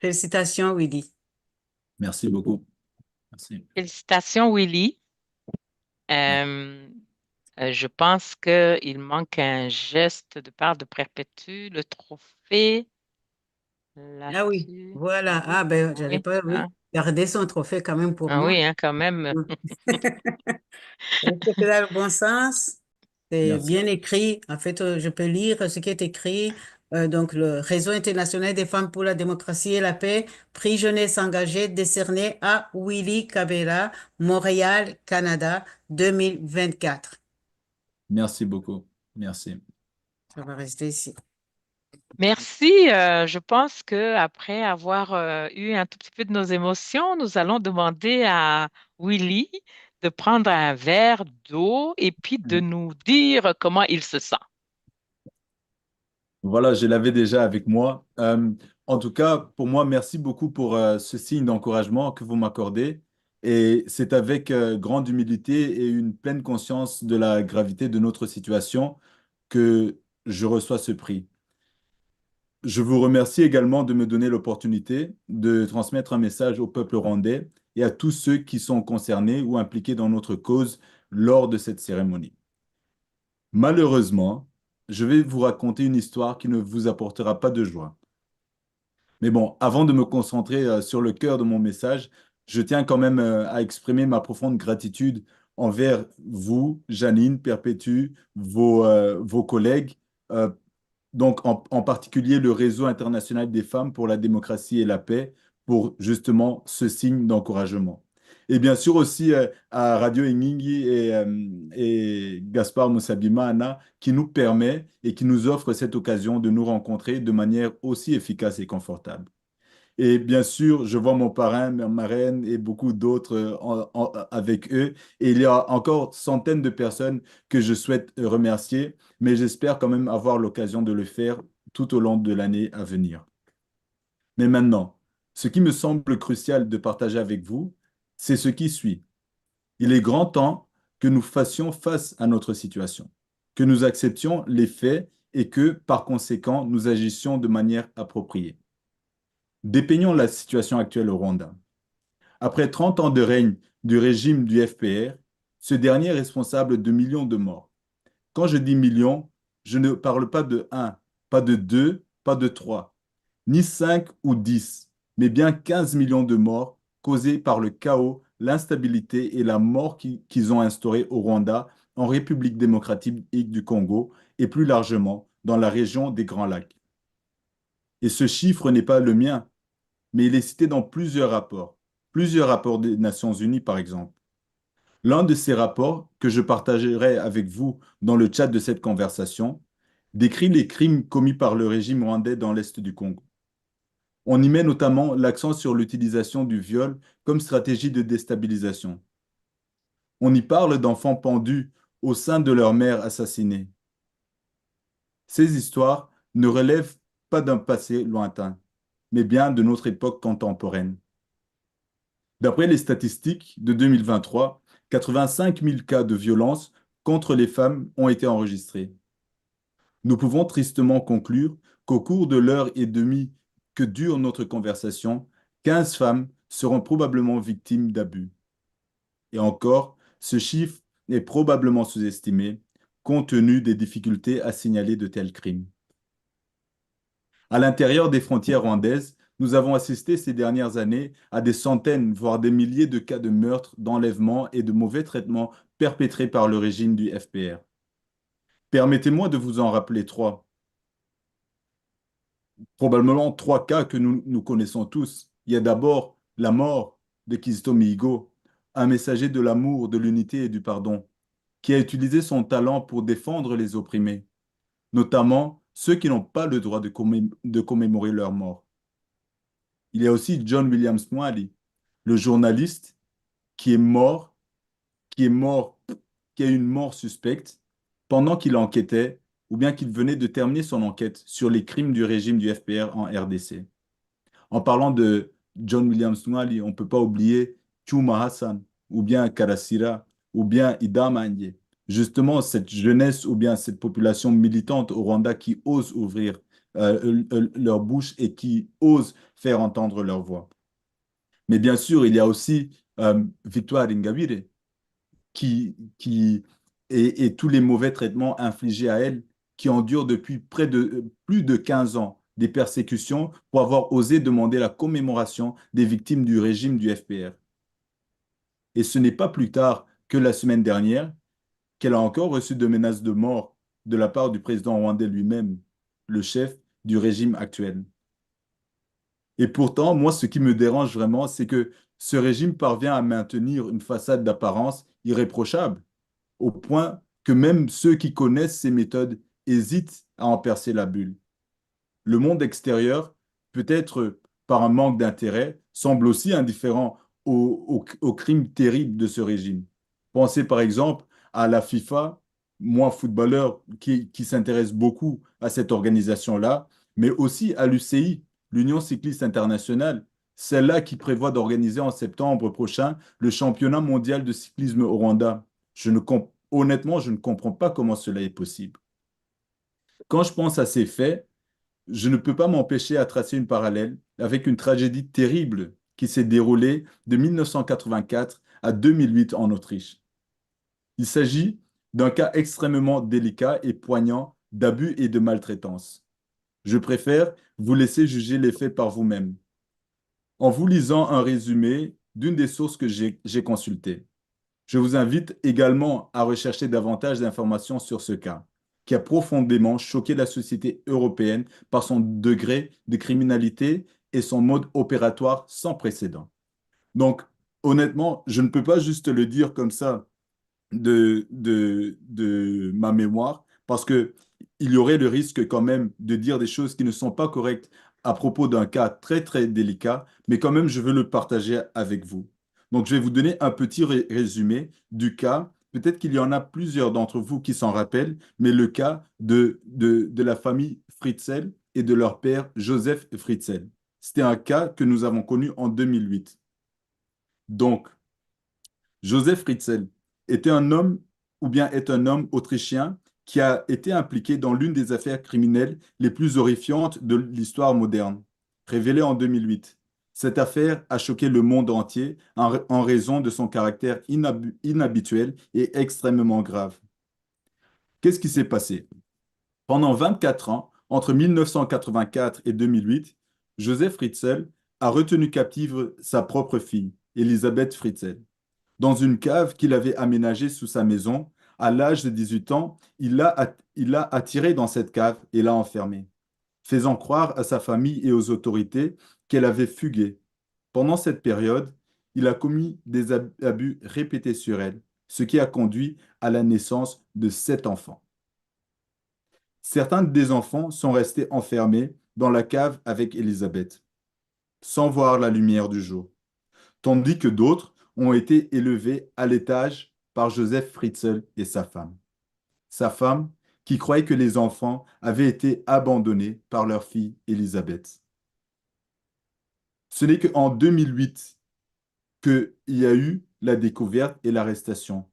Félicitations, Willy. Merci beaucoup. Merci. Félicitations, Willy. Ouais. Je pense qu'il manque un geste de part de Perpétue, le trophée. Ah oui, Là-dessus. voilà. Oui, Ah ben, j'allais oui, pas, hein. oui, garder son trophée quand même pour Ah moi. oui, hein, quand même. C'est dans le bon sens. C'est Merci. bien écrit. En fait, je peux lire ce qui est écrit. Donc, le Réseau international des femmes pour la démocratie et la paix, prix jeunesse engagée décerné à Willy Cabela, Montréal, Canada, 2024. Merci beaucoup. Merci. Ça va rester ici. Merci. Je pense que après avoir eu un tout petit peu de nos émotions, nous allons demander à Willy de prendre un verre d'eau et puis de nous dire comment il se sent. Voilà, je l'avais déjà avec moi. En tout cas, pour moi, merci beaucoup pour ce signe d'encouragement que vous m'accordez. Et c'est avec grande humilité et une pleine conscience de la gravité de notre situation que je reçois ce prix. Je vous remercie également de me donner l'opportunité de transmettre un message au peuple rwandais et à tous ceux qui sont concernés ou impliqués dans notre cause lors de cette cérémonie. Malheureusement, je vais vous raconter une histoire qui ne vous apportera pas de joie. Mais bon, avant de me concentrer sur le cœur de mon message, je tiens quand même à exprimer ma profonde gratitude envers vous, Janine, Perpétue, vos collègues, euh, donc en particulier le Réseau international des femmes pour la démocratie et la paix, pour justement ce signe d'encouragement. Et bien sûr aussi à Radio Engingi et Gaspard Moussabima Anna, qui nous permet et qui nous offre cette occasion de nous rencontrer de manière aussi efficace et confortable. Et bien sûr, je vois mon parrain, ma marraine et beaucoup d'autres avec eux. Et il y a encore centaines de personnes que je souhaite remercier, mais j'espère quand même avoir l'occasion de le faire tout au long de l'année à venir. Mais maintenant, ce qui me semble crucial de partager avec vous, c'est ce qui suit. Il est grand temps que nous fassions face à notre situation, que nous acceptions les faits et que, par conséquent, nous agissions de manière appropriée. Dépeignons la situation actuelle au Rwanda. Après 30 ans de règne du régime du FPR, ce dernier est responsable de millions de morts. Quand je dis millions, je ne parle pas de un, pas de 2, pas de 3, ni 5 ou 10, mais bien 15 millions de morts causés par le chaos, l'instabilité et la mort qu'ils ont instauré au Rwanda, en République démocratique du Congo et plus largement dans la région des Grands Lacs. Et ce chiffre n'est pas le mien, mais il est cité dans plusieurs rapports des Nations Unies par exemple. L'un de ces rapports, que je partagerai avec vous dans le chat de cette conversation, décrit les crimes commis par le régime rwandais dans l'Est du Congo. On y met notamment l'accent sur l'utilisation du viol comme stratégie de déstabilisation. On y parle d'enfants pendus au sein de leur mère assassinée. Ces histoires ne relèvent pas d'un passé lointain, mais bien de notre époque contemporaine. D'après les statistiques de 2023, 85 000 cas de violence contre les femmes ont été enregistrés. Nous pouvons tristement conclure qu'au cours de l'heure et demie que dure notre conversation, 15 femmes seront probablement victimes d'abus. Et encore, ce chiffre est probablement sous-estimé compte tenu des difficultés à signaler de tels crimes. À l'intérieur des frontières rwandaises, nous avons assisté ces dernières années à des centaines, voire des milliers de cas de meurtres, d'enlèvements et de mauvais traitements perpétrés par le régime du FPR. Permettez-moi de vous en rappeler trois. Probablement trois cas que nous connaissons tous. Il y a d'abord la mort de Kizito Mihigo, un messager de l'amour, de l'unité et du pardon, qui a utilisé son talent pour défendre les opprimés, notamment ceux qui n'ont pas le droit de commémorer leur mort. Il y a aussi John Williams Mwali, le journaliste qui est mort, qui est mort, qui a eu une mort suspecte pendant qu'il enquêtait ou bien qu'il venait de terminer son enquête sur les crimes du régime du FPR en RDC. En parlant de John Williams Mwali, on ne peut pas oublier Chuma Hassan ou bien Karasira ou bien Ida Manje. Justement, cette jeunesse ou bien cette population militante au Rwanda qui ose ouvrir leur bouche et qui ose faire entendre leur voix. Mais bien sûr, il y a aussi Victoire Ingabire qui et tous les mauvais traitements infligés à elle, qui endure depuis plus de 15 ans des persécutions pour avoir osé demander la commémoration des victimes du régime du FPR. Et ce n'est pas plus tard que la semaine dernière qu'elle a encore reçu de menaces de mort de la part du président rwandais lui-même, le chef du régime actuel. Et pourtant, moi, ce qui me dérange vraiment, c'est que ce régime parvient à maintenir une façade d'apparence irréprochable, au point que même ceux qui connaissent ces méthodes hésitent à en percer la bulle. le monde extérieur, peut-être par un manque d'intérêt, semble aussi indifférent aux crimes terribles de ce régime. Pensez par exemple à la FIFA, moi footballeur qui s'intéresse beaucoup à cette organisation-là, mais aussi à l'UCI, l'Union cycliste internationale, celle-là qui prévoit d'organiser en septembre prochain le championnat mondial de cyclisme au Rwanda. Honnêtement, je ne comprends pas comment cela est possible. Quand je pense à ces faits, je ne peux pas m'empêcher à tracer une parallèle avec une tragédie terrible qui s'est déroulée de 1984 à 2008 en Autriche. Il s'agit d'un cas extrêmement délicat et poignant d'abus et de maltraitance. Je préfère vous laisser juger les faits par vous-même en vous lisant un résumé d'une des sources que j'ai consultées. Je vous invite également à rechercher davantage d'informations sur ce cas, qui a profondément choqué la société européenne par son degré de criminalité et son mode opératoire sans précédent. Donc, honnêtement, je ne peux pas juste le dire comme ça de ma mémoire, parce que il y aurait le risque quand même de dire des choses qui ne sont pas correctes à propos d'un cas très, très délicat, mais quand même, je veux le partager avec vous. Donc, je vais vous donner un petit résumé du cas. Peut-être qu'il y en a plusieurs d'entre vous qui s'en rappellent, mais le cas de la famille Fritzl et de leur père Joseph Fritzl. C'était un cas que nous avons connu en 2008. Donc, Joseph Fritzl était un homme, ou bien est un homme autrichien qui a été impliqué dans l'une des affaires criminelles les plus horrifiantes de l'histoire moderne, révélée en 2008. Cette affaire a choqué le monde entier en raison de son caractère inhabituel et extrêmement grave. Qu'est-ce qui s'est passé? Pendant 24 ans, entre 1984 et 2008, Joseph Fritzl a retenu captive sa propre fille, Elisabeth Fritzl. Dans une cave qu'il avait aménagée sous sa maison, à l'âge de 18 ans, il l'a attirée dans cette cave et l'a enfermée, faisant croire à sa famille et aux autorités qu'elle avait fugué. Pendant cette période, il a commis des abus répétés sur elle, ce qui a conduit à la naissance de 7 enfants. Certains des enfants sont restés enfermés dans la cave avec Élisabeth, sans voir la lumière du jour, tandis que d'autres ont été élevés à l'étage par Joseph Fritzl et sa femme. Sa femme, qui croyait que les enfants avaient été abandonnés par leur fille Élisabeth. Ce n'est qu'en 2008 qu'il y a eu la découverte et l'arrestation.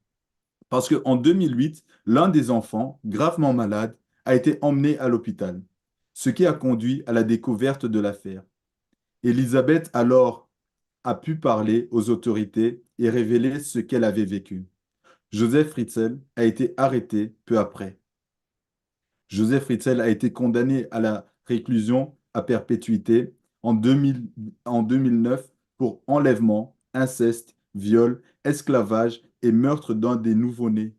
Parce qu'en 2008, l'un des enfants, gravement malade, a été emmené à l'hôpital, ce qui a conduit à la découverte de l'affaire. Élisabeth, alors, a pu parler aux autorités et révéler ce qu'elle avait vécu. Joseph Fritzl a été arrêté peu après. Joseph Fritzl a été condamné à la réclusion à perpétuité en 2009 pour enlèvement, inceste, viol, esclavage et meurtre d'un des nouveau-nés.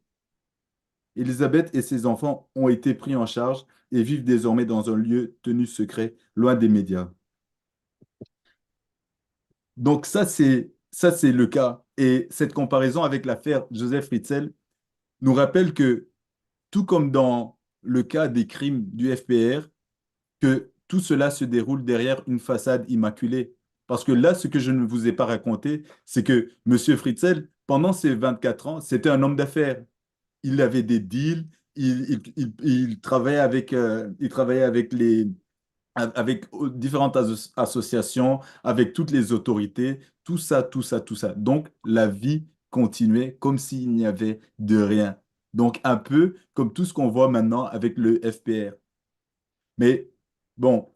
Elisabeth et ses enfants ont été pris en charge et vivent désormais dans un lieu tenu secret, loin des médias. Donc ça c'est le cas. Et cette comparaison avec l'affaire Joseph Fritzl nous rappelle que, tout comme dans le cas des crimes du FPR, que tout cela se déroule derrière une façade immaculée. Parce que là, ce que je ne vous ai pas raconté, c'est que M. Fritzl, pendant ses 24 ans, c'était un homme d'affaires. Il avait des deals, il travaillait avec différentes associations, avec toutes les autorités, tout ça, tout ça, tout ça. Donc, la vie continuait comme s'il n'y avait de rien. Donc, un peu comme tout ce qu'on voit maintenant avec le FPR. Mais bon,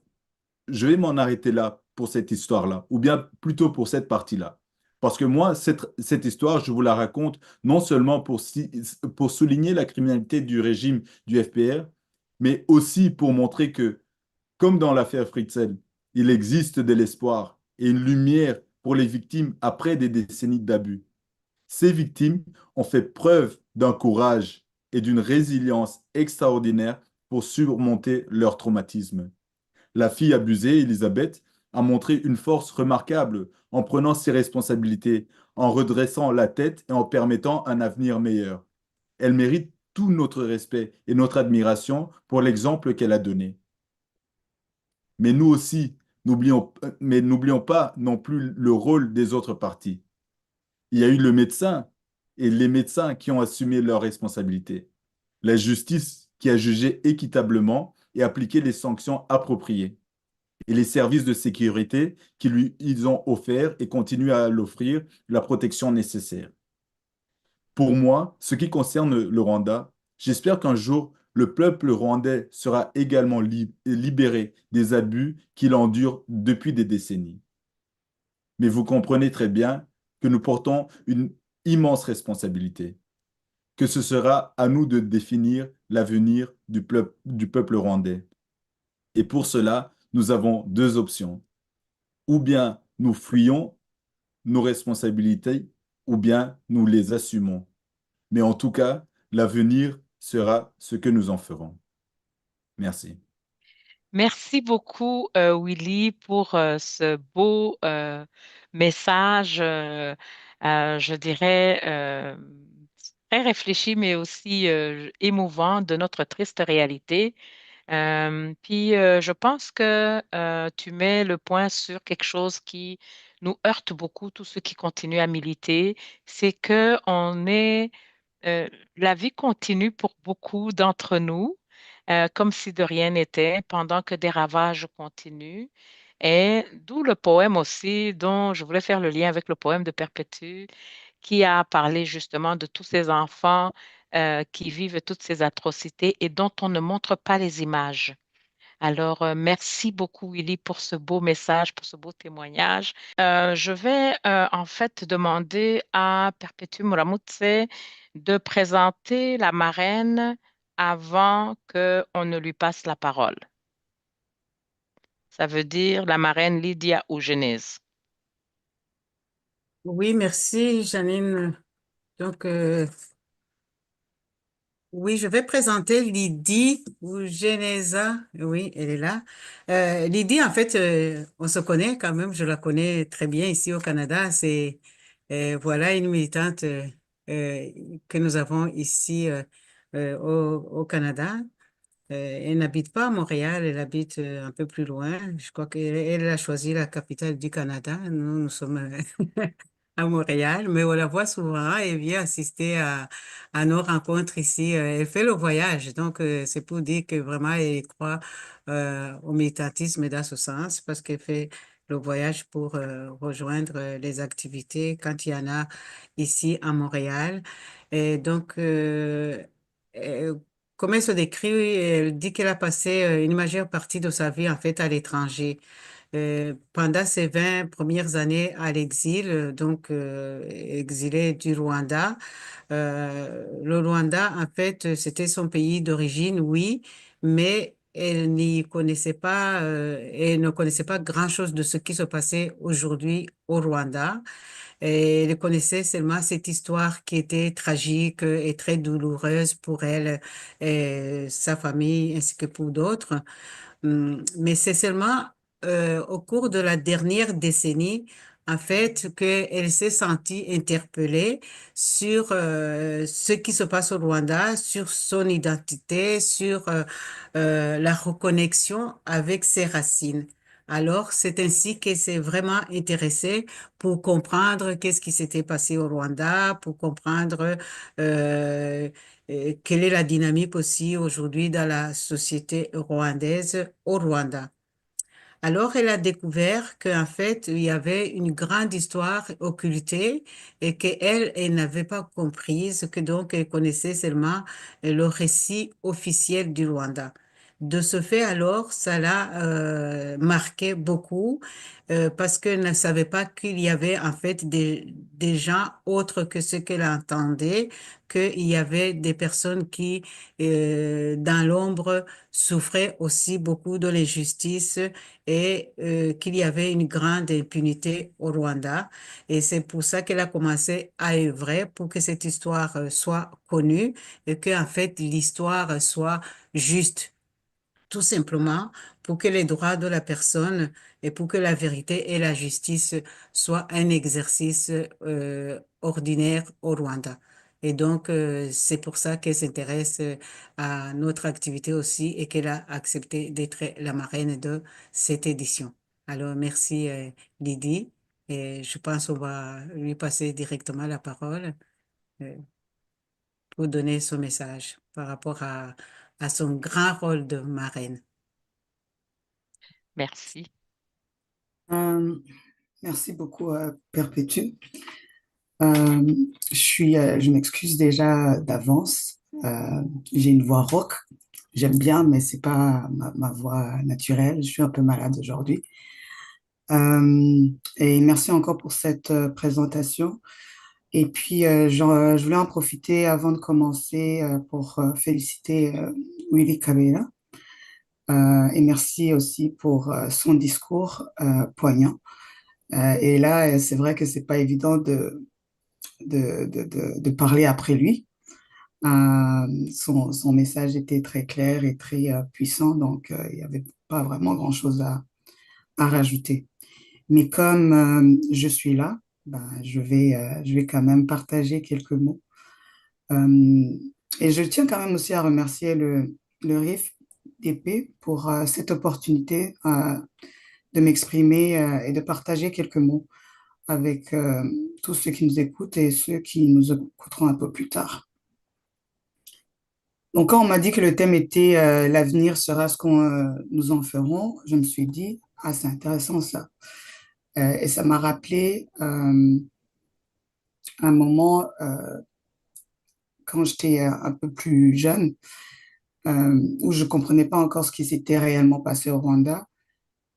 je vais m'en arrêter là pour cette histoire-là, ou bien plutôt pour cette partie-là. Parce que moi, cette histoire, je vous la raconte non seulement pour souligner la criminalité du régime du FPR, mais aussi pour montrer que, comme dans l'affaire Fritzl, il existe de l'espoir et une lumière pour les victimes après des décennies d'abus. Ces victimes ont fait preuve d'un courage et d'une résilience extraordinaire pour surmonter leur traumatisme. La fille abusée, Elisabeth, a montré une force remarquable en prenant ses responsabilités, en redressant la tête et en permettant un avenir meilleur. Elle mérite tout notre respect et notre admiration pour l'exemple qu'elle a donné. Mais nous aussi, mais n'oublions pas non plus le rôle des autres parties. Il y a eu le médecin et les médecins qui ont assumé leurs responsabilités. La justice qui a jugé équitablement et appliqué les sanctions appropriées. Et les services de sécurité qui lui ils ont offert et continuent à l'offrir la protection nécessaire. Pour moi, ce qui concerne le Rwanda, j'espère qu'un jour, le peuple rwandais sera également libéré des abus qu'il endure depuis des décennies. Mais vous comprenez très bien que nous portons une immense responsabilité, que ce sera à nous de définir l'avenir du peuple rwandais. Et pour cela, nous avons deux options. Ou bien nous fuyons nos responsabilités, ou bien nous les assumons. Mais en tout cas, l'avenir sera ce que nous en ferons. Merci. Merci beaucoup, Willy, pour ce beau message, je dirais, très réfléchi, mais aussi émouvant de notre triste réalité. Puis, je pense que tu mets le point sur quelque chose qui nous heurte beaucoup, tous ceux qui continuent à militer, c'est que euh, la vie continue pour beaucoup d'entre nous, comme si de rien n'était, pendant que des ravages continuent. Et d'où le poème aussi, dont je voulais faire le lien avec le poème de Perpétue, qui a parlé justement de tous ces enfants qui vivent toutes ces atrocités et dont on ne montre pas les images. Alors, merci beaucoup, Willy, pour ce beau message, pour ce beau témoignage. Je vais en fait demander à Perpétue Muramutse de présenter la marraine avant qu'on ne lui passe la parole. Ça veut dire la marraine Lydia Ougenese. Oui, merci, Janine. Donc, oui, je vais présenter Lydie ou Genesa. Oui, elle est là. Lydie, en fait, on se connaît quand même. Je la connais très bien ici au Canada. C'est voilà une militante euh, que nous avons ici au Canada. Elle n'habite pas à Montréal, elle habite un peu plus loin. Je crois qu'elle a choisi la capitale du Canada. Nous sommes à Montréal, mais on la voit souvent. Elle vient assister à nos rencontres ici. Elle fait le voyage. Donc, c'est pour dire que vraiment, elle croit au militantisme dans ce sens parce qu'elle fait le voyage pour rejoindre les activités quand il y en a ici à Montréal. Et donc, euh, comme elle se décrit, elle dit qu'elle a passé une majeure partie de sa vie en fait à l'étranger. Pendant ses 20 premières années à l'exil, donc exilée du Rwanda. Le Rwanda, en fait, c'était son pays d'origine, oui, mais elle n'y connaissait pas, elle ne connaissait pas grand-chose de ce qui se passait aujourd'hui au Rwanda. Et elle connaissait seulement cette histoire qui était tragique et très douloureuse pour elle et sa famille ainsi que pour d'autres. Mais c'est seulement au cours de la dernière décennie, en fait, qu'elle s'est sentie interpellée sur ce qui se passe au Rwanda, sur son identité, sur la reconnexion avec ses racines. Alors, c'est ainsi qu'elle s'est vraiment intéressée pour comprendre qu'est-ce qui s'était passé au Rwanda, pour comprendre euh, quelle est la dynamique aussi aujourd'hui dans la société rwandaise au Rwanda. Alors, elle a découvert qu'en fait, il y avait une grande histoire occultée et qu'elle, elle n'avait pas comprise, que donc elle connaissait seulement le récit officiel du Rwanda. De ce fait, alors, ça l'a marqué beaucoup parce qu'elle ne savait pas qu'il y avait en fait des gens autres que ce qu'elle entendait, qu'il y avait des personnes qui, dans l'ombre, souffraient aussi beaucoup de l'injustice et qu'il y avait une grande impunité au Rwanda. Et c'est pour ça qu'elle a commencé à œuvrer pour que cette histoire soit connue et que, en fait, l'histoire soit juste, tout simplement pour que les droits de la personne et pour que la vérité et la justice soient un exercice ordinaire au Rwanda. Et donc, c'est pour ça qu'elle s'intéresse à notre activité aussi et qu'elle a accepté d'être la marraine de cette édition. Alors, merci Lydie. Et je pense qu'on va lui passer directement la parole euh, pour donner son message par rapport à son grand rôle de marraine. Merci. Euh, Merci beaucoup, Perpétue. Euh, je m'excuse déjà d'avance. J'ai une voix rauque. J'aime bien, mais c'est pas ma voix naturelle. Je suis un peu malade aujourd'hui. Et merci encore pour cette présentation. Et puis, je voulais en profiter avant de commencer pour féliciter Willy Cabella. Et merci aussi pour son discours poignant. Et là, c'est vrai que c'est pas évident de parler après lui. Son message était très clair et très puissant, donc il n'y avait pas vraiment grand-chose à rajouter. Mais comme je suis là, ben, je vais quand même partager quelques mots. Euh, et je tiens quand même aussi à remercier le RIF d'épée pour cette opportunité de m'exprimer et de partager quelques mots avec tous ceux qui nous écoutent et ceux qui nous écouteront un peu plus tard. Donc, quand on m'a dit que le thème était l'avenir sera ce qu'on nous en ferons, je me suis dit, ah, c'est intéressant ça. Et ça m'a rappelé un moment quand j'étais un peu plus jeune, où je ne comprenais pas encore ce qui s'était réellement passé au Rwanda.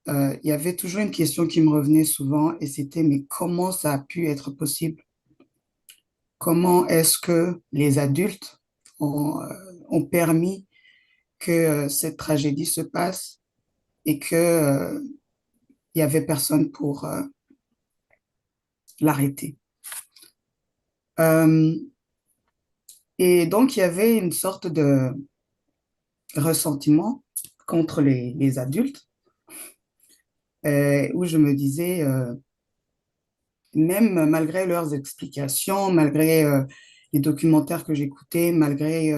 Il y avait toujours une question qui me revenait souvent et c'était, mais comment ça a pu être possible? Comment est-ce que les adultes ont permis que cette tragédie se passe et que il y avait personne pour l'arrêter. Euh, et donc, il y avait une sorte de ressentiment contre les adultes où je me disais, même malgré leurs explications, malgré les documentaires que j'écoutais, malgré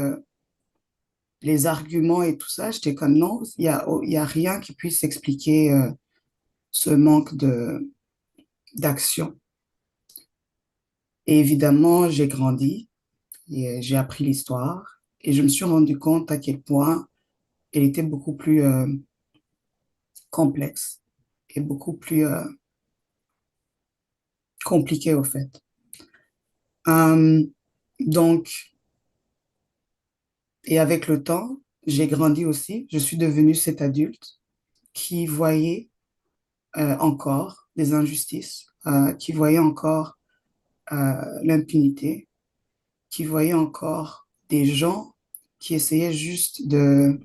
les arguments et tout ça, j'étais comme non, il y a rien qui puisse expliquer ce manque d'action. Et évidemment, j'ai grandi et j'ai appris l'histoire et je me suis rendu compte à quel point elle était beaucoup plus complexe et beaucoup plus compliquée au fait. Euh, donc, et avec le temps, j'ai grandi aussi. Je suis devenue cet adulte qui voyait encore des injustices, qui voyait encore l'impunité, qui voyait encore des gens qui essayaient juste de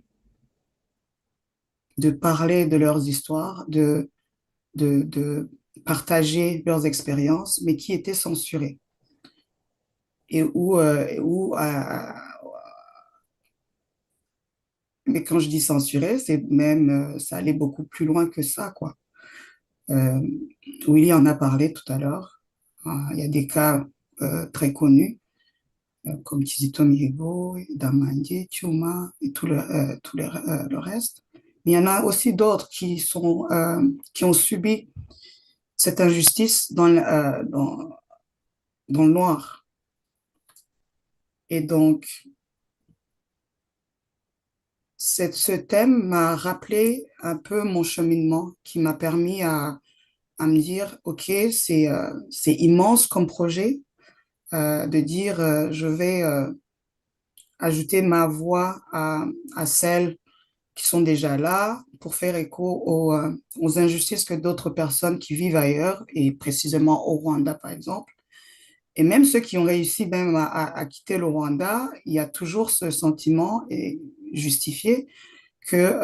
parler de leurs histoires, de partager leurs expériences, mais qui étaient censurés. Et mais quand je dis censuré, c'est même, ça allait beaucoup plus loin que ça, quoi. Euh, Willy en a parlé tout à l'heure. Il y a des cas très connus, comme Kizito Mihigo, Damandie, Chuma et le reste. Mais il y en a aussi d'autres qui ont subi cette injustice dans le noir. Et donc, ce thème m'a rappelé un peu mon cheminement qui m'a permis à me dire, OK, c'est immense comme projet de dire, je vais ajouter ma voix à celles qui sont déjà là pour faire écho aux injustices que d'autres personnes qui vivent ailleurs, et précisément au Rwanda, par exemple. Et même ceux qui ont réussi même à quitter le Rwanda, il y a toujours ce sentiment et justifié que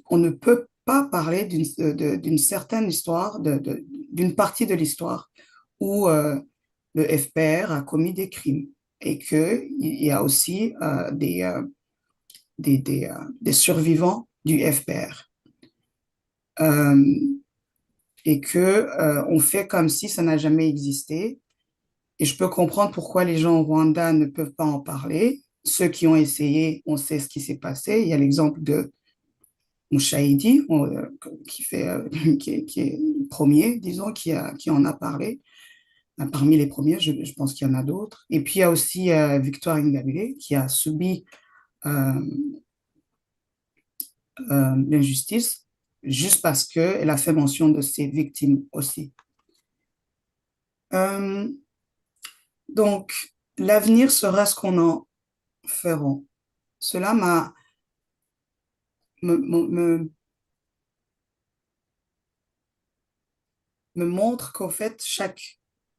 on ne peut pas parler d'une certaine histoire, d'une partie de l'histoire où le FPR a commis des crimes et qu'il y a aussi des survivants du FPR. Et que on fait comme si ça n'a jamais existé Et je peux comprendre pourquoi les gens au Rwanda ne peuvent pas en parler. Ceux qui ont essayé, on sait ce qui s'est passé. Il y a l'exemple de Mouchaïdi, qui est le premier, disons, qui en a parlé. Parmi les premiers, je pense qu'il y en a d'autres. Et puis, il y a aussi Victoire Ingabire qui a subi euh, l'injustice juste parce qu'elle a fait mention de ses victimes aussi. Euh, donc, l'avenir sera ce qu'on en fera. Cela me, me, me- me montre qu'au fait,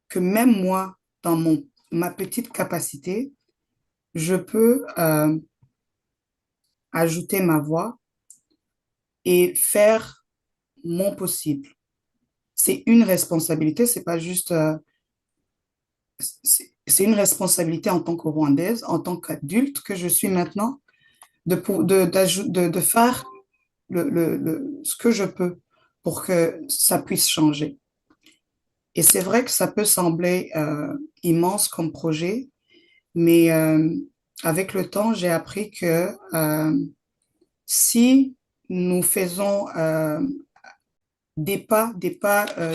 que même moi, dans ma petite capacité, je peux ajouter ma voix et faire mon possible. C'est une responsabilité, c'est pas juste, c'est une responsabilité en tant que Rwandaise, en tant qu'adulte que je suis maintenant, de faire ce que je peux pour que ça puisse changer. Et c'est vrai que ça peut sembler immense comme projet, mais avec le temps, j'ai appris que si nous faisons des pas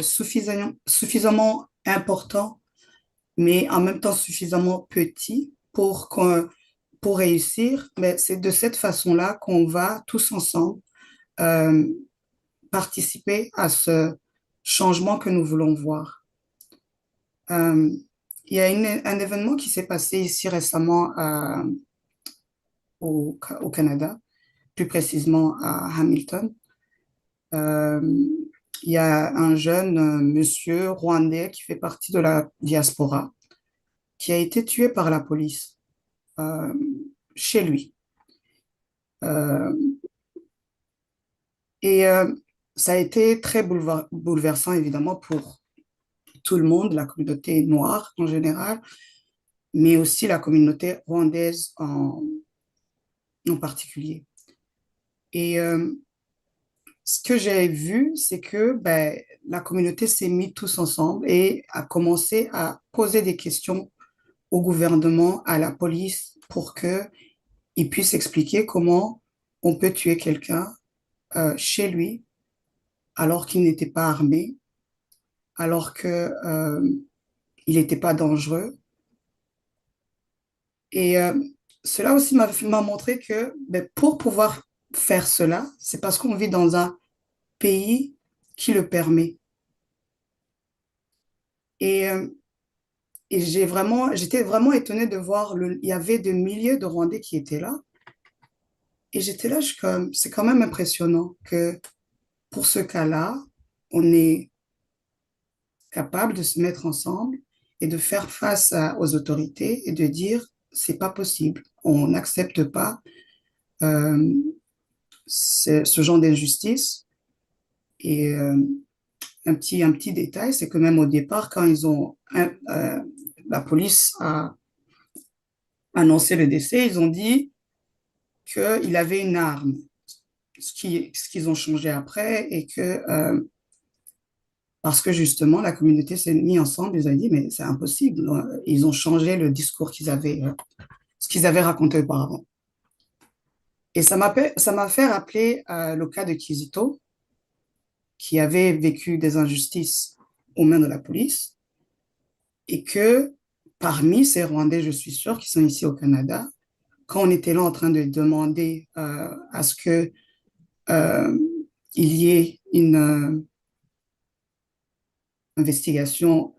suffisamment importants, mais en même temps suffisamment petits pour réussir, mais c'est de cette façon-là qu'on va tous ensemble euh, participer à ce changement que nous voulons voir. Euh, il y a un événement qui s'est passé ici récemment au Canada, plus précisément à Hamilton. Euh, il y a un jeune monsieur rwandais qui fait partie de la diaspora qui a été tué par la police euh, chez lui. Euh, et ça a été très bouleversant, évidemment, pour tout le monde, la communauté noire en général, mais aussi la communauté rwandaise en particulier. Et ce que j'ai vu, c'est que ben, la communauté s'est mise tous ensemble et a commencé à poser des questions au gouvernement, à la police, pour qu'ils puissent expliquer comment on peut tuer quelqu'un chez lui alors qu'il n'était pas armé, alors il n'était pas dangereux. Et cela aussi m'a montré que ben, pour pouvoir faire cela, c'est parce qu'on vit dans un pays qui le permet. Et, euh, et j'étais vraiment étonnée de voir, il y avait des milliers de Rwandais qui étaient là. Et j'étais là, c'est quand même impressionnant que pour ce cas-là, on est capable de se mettre ensemble et de faire face aux autorités et de dire, c'est pas possible. On n'accepte pas euh, ce genre d'injustice. Et un petit détail, c'est que même au départ, quand la police a annoncé le décès, ils ont dit qu'il avait une arme, ce qu'ils ont changé après et que parce que justement la communauté s'est mise ensemble, ils ont dit mais c'est impossible. Ils ont changé le discours ce qu'ils avaient raconté auparavant. Et ça m'a fait rappeler le cas de Kizito, qui avait vécu des injustices aux mains de la police et que parmi ces Rwandais, je suis sûre, qui sont ici au Canada, quand on était là en train de demander à ce que il y ait une investigation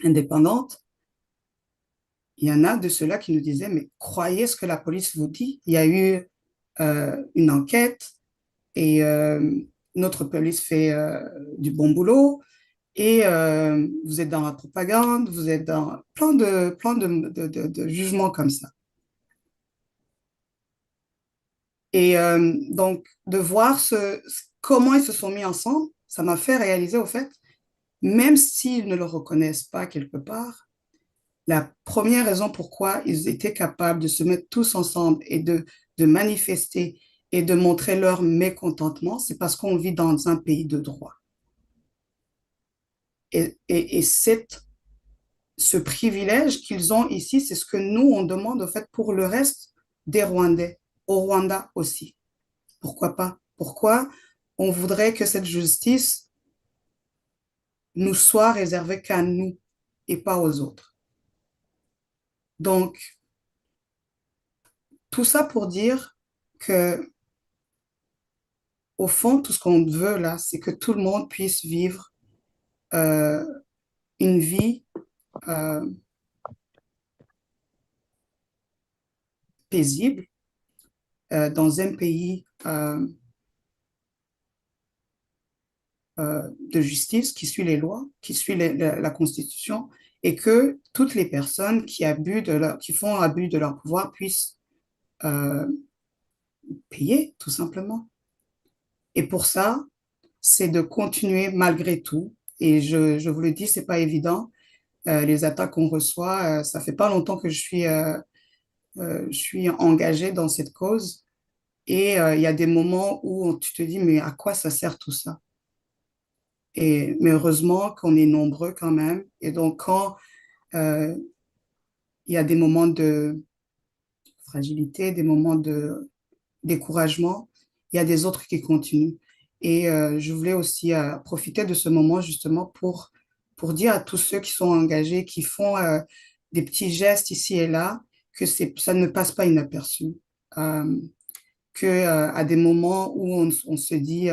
indépendante, il y en a de ceux-là qui nous disaient, mais croyez ce que la police vous dit. Il y a eu une enquête et notre police fait du bon boulot et vous êtes dans la propagande, vous êtes dans plein de jugements comme ça. Et donc, de voir comment ils se sont mis ensemble, ça m'a fait réaliser au fait, même s'ils ne le reconnaissent pas quelque part, la première raison pourquoi ils étaient capables de se mettre tous ensemble et de manifester et de montrer leur mécontentement, c'est parce qu'on vit dans un pays de droit. Et ce privilège qu'ils ont ici, c'est ce que nous, on demande, en fait, pour le reste des Rwandais, au Rwanda aussi. Pourquoi pas? Pourquoi on voudrait que cette justice nous soit réservée qu'à nous et pas aux autres? Donc, tout ça pour dire que, au fond, tout ce qu'on veut là, c'est que tout le monde puisse vivre euh, une vie euh, paisible dans un pays de justice qui suit les lois, qui suit la Constitution, et que toutes les personnes qui font abus de leur pouvoir puissent euh, payer, tout simplement. Et pour ça, c'est de continuer malgré tout. Et je vous le dis, c'est pas évident. Les attaques qu'on reçoit, ça fait pas longtemps que je suis engagée dans cette cause. Et il y a des moments où tu te dis, mais à quoi ça sert tout ça? Mais heureusement qu'on est nombreux quand même. Et donc, quand euh, il y a des moments de fragilité, des moments de découragement, il y a des autres qui continuent. Et je voulais aussi profiter de ce moment justement pour dire à tous ceux qui sont engagés, qui font des petits gestes ici et là, que ça ne passe pas inaperçu. Euh, à des moments où on se dit,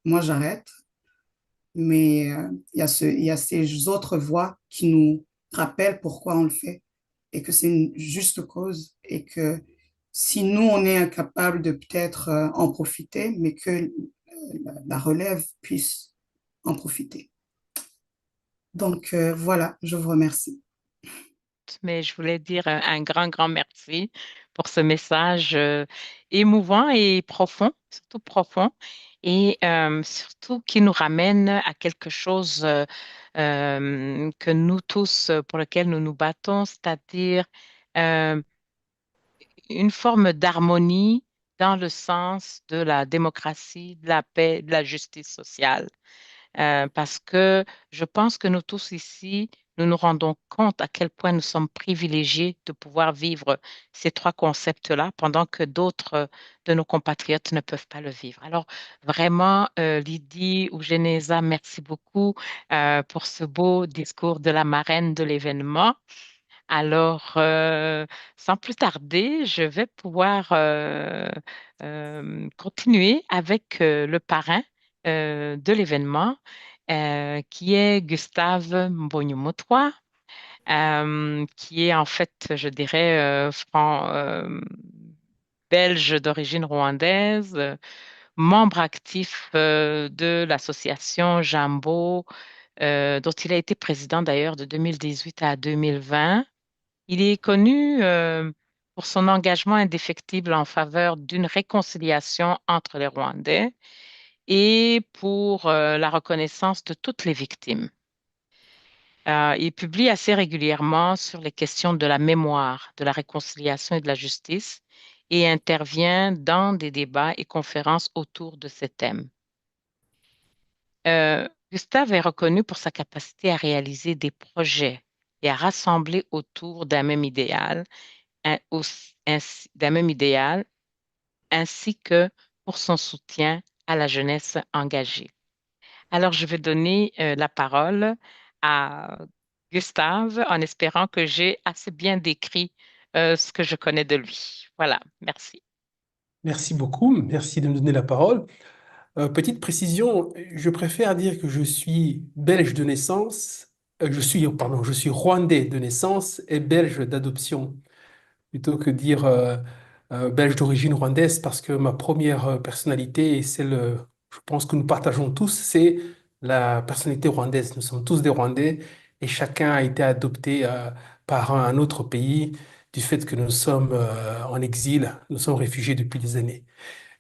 moi j'arrête, mais il y a ces autres voix qui nous rappellent pourquoi on le fait et que c'est une juste cause et que si nous, on est incapable de peut-être en profiter, mais que la relève puisse en profiter. Donc voilà, je vous remercie. Mais je voulais dire un grand, grand merci pour ce message émouvant et profond, surtout profond, et surtout qui nous ramène à quelque chose que nous tous, pour lequel nous nous battons, c'est-à-dire euh, une forme d'harmonie dans le sens de la démocratie, de la paix, de la justice sociale. Parce que je pense que nous tous ici, nous nous rendons compte à quel point nous sommes privilégiés de pouvoir vivre ces trois concepts-là pendant que d'autres de nos compatriotes ne peuvent pas le vivre. Alors, vraiment, Lydie ou Genéza, merci beaucoup pour ce beau discours de la marraine de l'événement. Alors, sans plus tarder, je vais pouvoir continuer avec le parrain de l'événement, qui est Gustave Mbonyumutwa, qui est en fait, je dirais, belge d'origine rwandaise, membre actif de l'association Jambo, dont il a été président d'ailleurs de 2018 à 2020. Il est connu pour son engagement indéfectible en faveur d'une réconciliation entre les Rwandais et pour la reconnaissance de toutes les victimes. Il publie assez régulièrement sur les questions de la mémoire, de la réconciliation et de la justice et intervient dans des débats et conférences autour de ces thèmes. Gustave est reconnu pour sa capacité à réaliser des projets et à rassembler autour d'un même idéal d'un même idéal, ainsi que pour son soutien à la jeunesse engagée. Alors, je vais donner la parole à Gustave en espérant que j'ai assez bien décrit ce que je connais de lui. Voilà, merci. Merci beaucoup, merci de me donner la parole. Petite précision, je préfère dire que je suis belge de naissance, je suis rwandais de naissance et belge d'adoption, plutôt que dire belge d'origine rwandaise, parce que ma première personnalité et celle, je pense que nous partageons tous, c'est la personnalité rwandaise. Nous sommes tous des Rwandais et chacun a été adopté par un autre pays du fait que nous sommes en exil, nous sommes réfugiés depuis des années.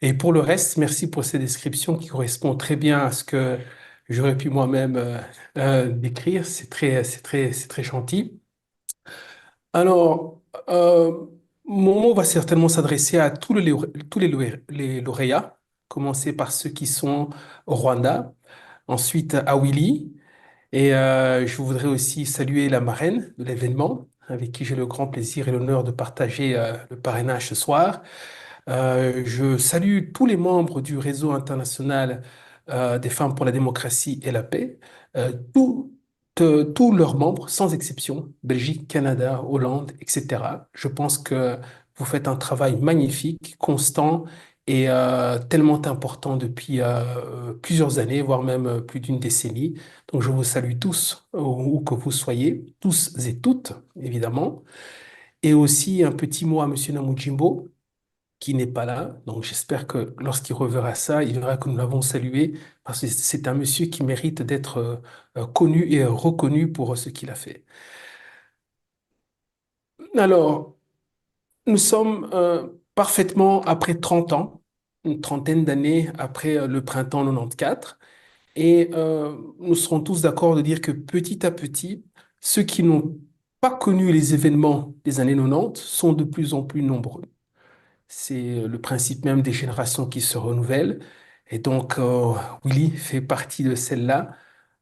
Et pour le reste, merci pour ces descriptions qui correspondent très bien à ce que j'aurais pu moi-même décrire. C'est très gentil. Alors, mon mot va certainement s'adresser à tous les lauréats, commencer par ceux qui sont au Rwanda, ensuite à Willy, Et je voudrais aussi saluer la marraine de l'événement, avec qui j'ai le grand plaisir et l'honneur de partager le parrainage ce soir. Je salue tous les membres du réseau international des femmes pour la démocratie et la paix, tous leurs membres, sans exception, Belgique, Canada, Hollande, etc. Je pense que vous faites un travail magnifique, constant et tellement important depuis plusieurs années, voire même plus d'une décennie. Donc je vous salue tous, où que vous soyez, tous et toutes, évidemment. Et aussi un petit mot à Monsieur Namujimbo qui n'est pas là. Donc j'espère que lorsqu'il reverra ça, il verra que nous l'avons salué parce que c'est un monsieur qui mérite d'être connu et reconnu pour ce qu'il a fait. Alors, nous sommes parfaitement après 30 ans, une trentaine d'années après le printemps 94, et nous serons tous d'accord de dire que petit à petit, ceux qui n'ont pas connu les événements des années 90 sont de plus en plus nombreux. C'est le principe même des générations qui se renouvellent. Et donc, Willy fait partie de celle-là.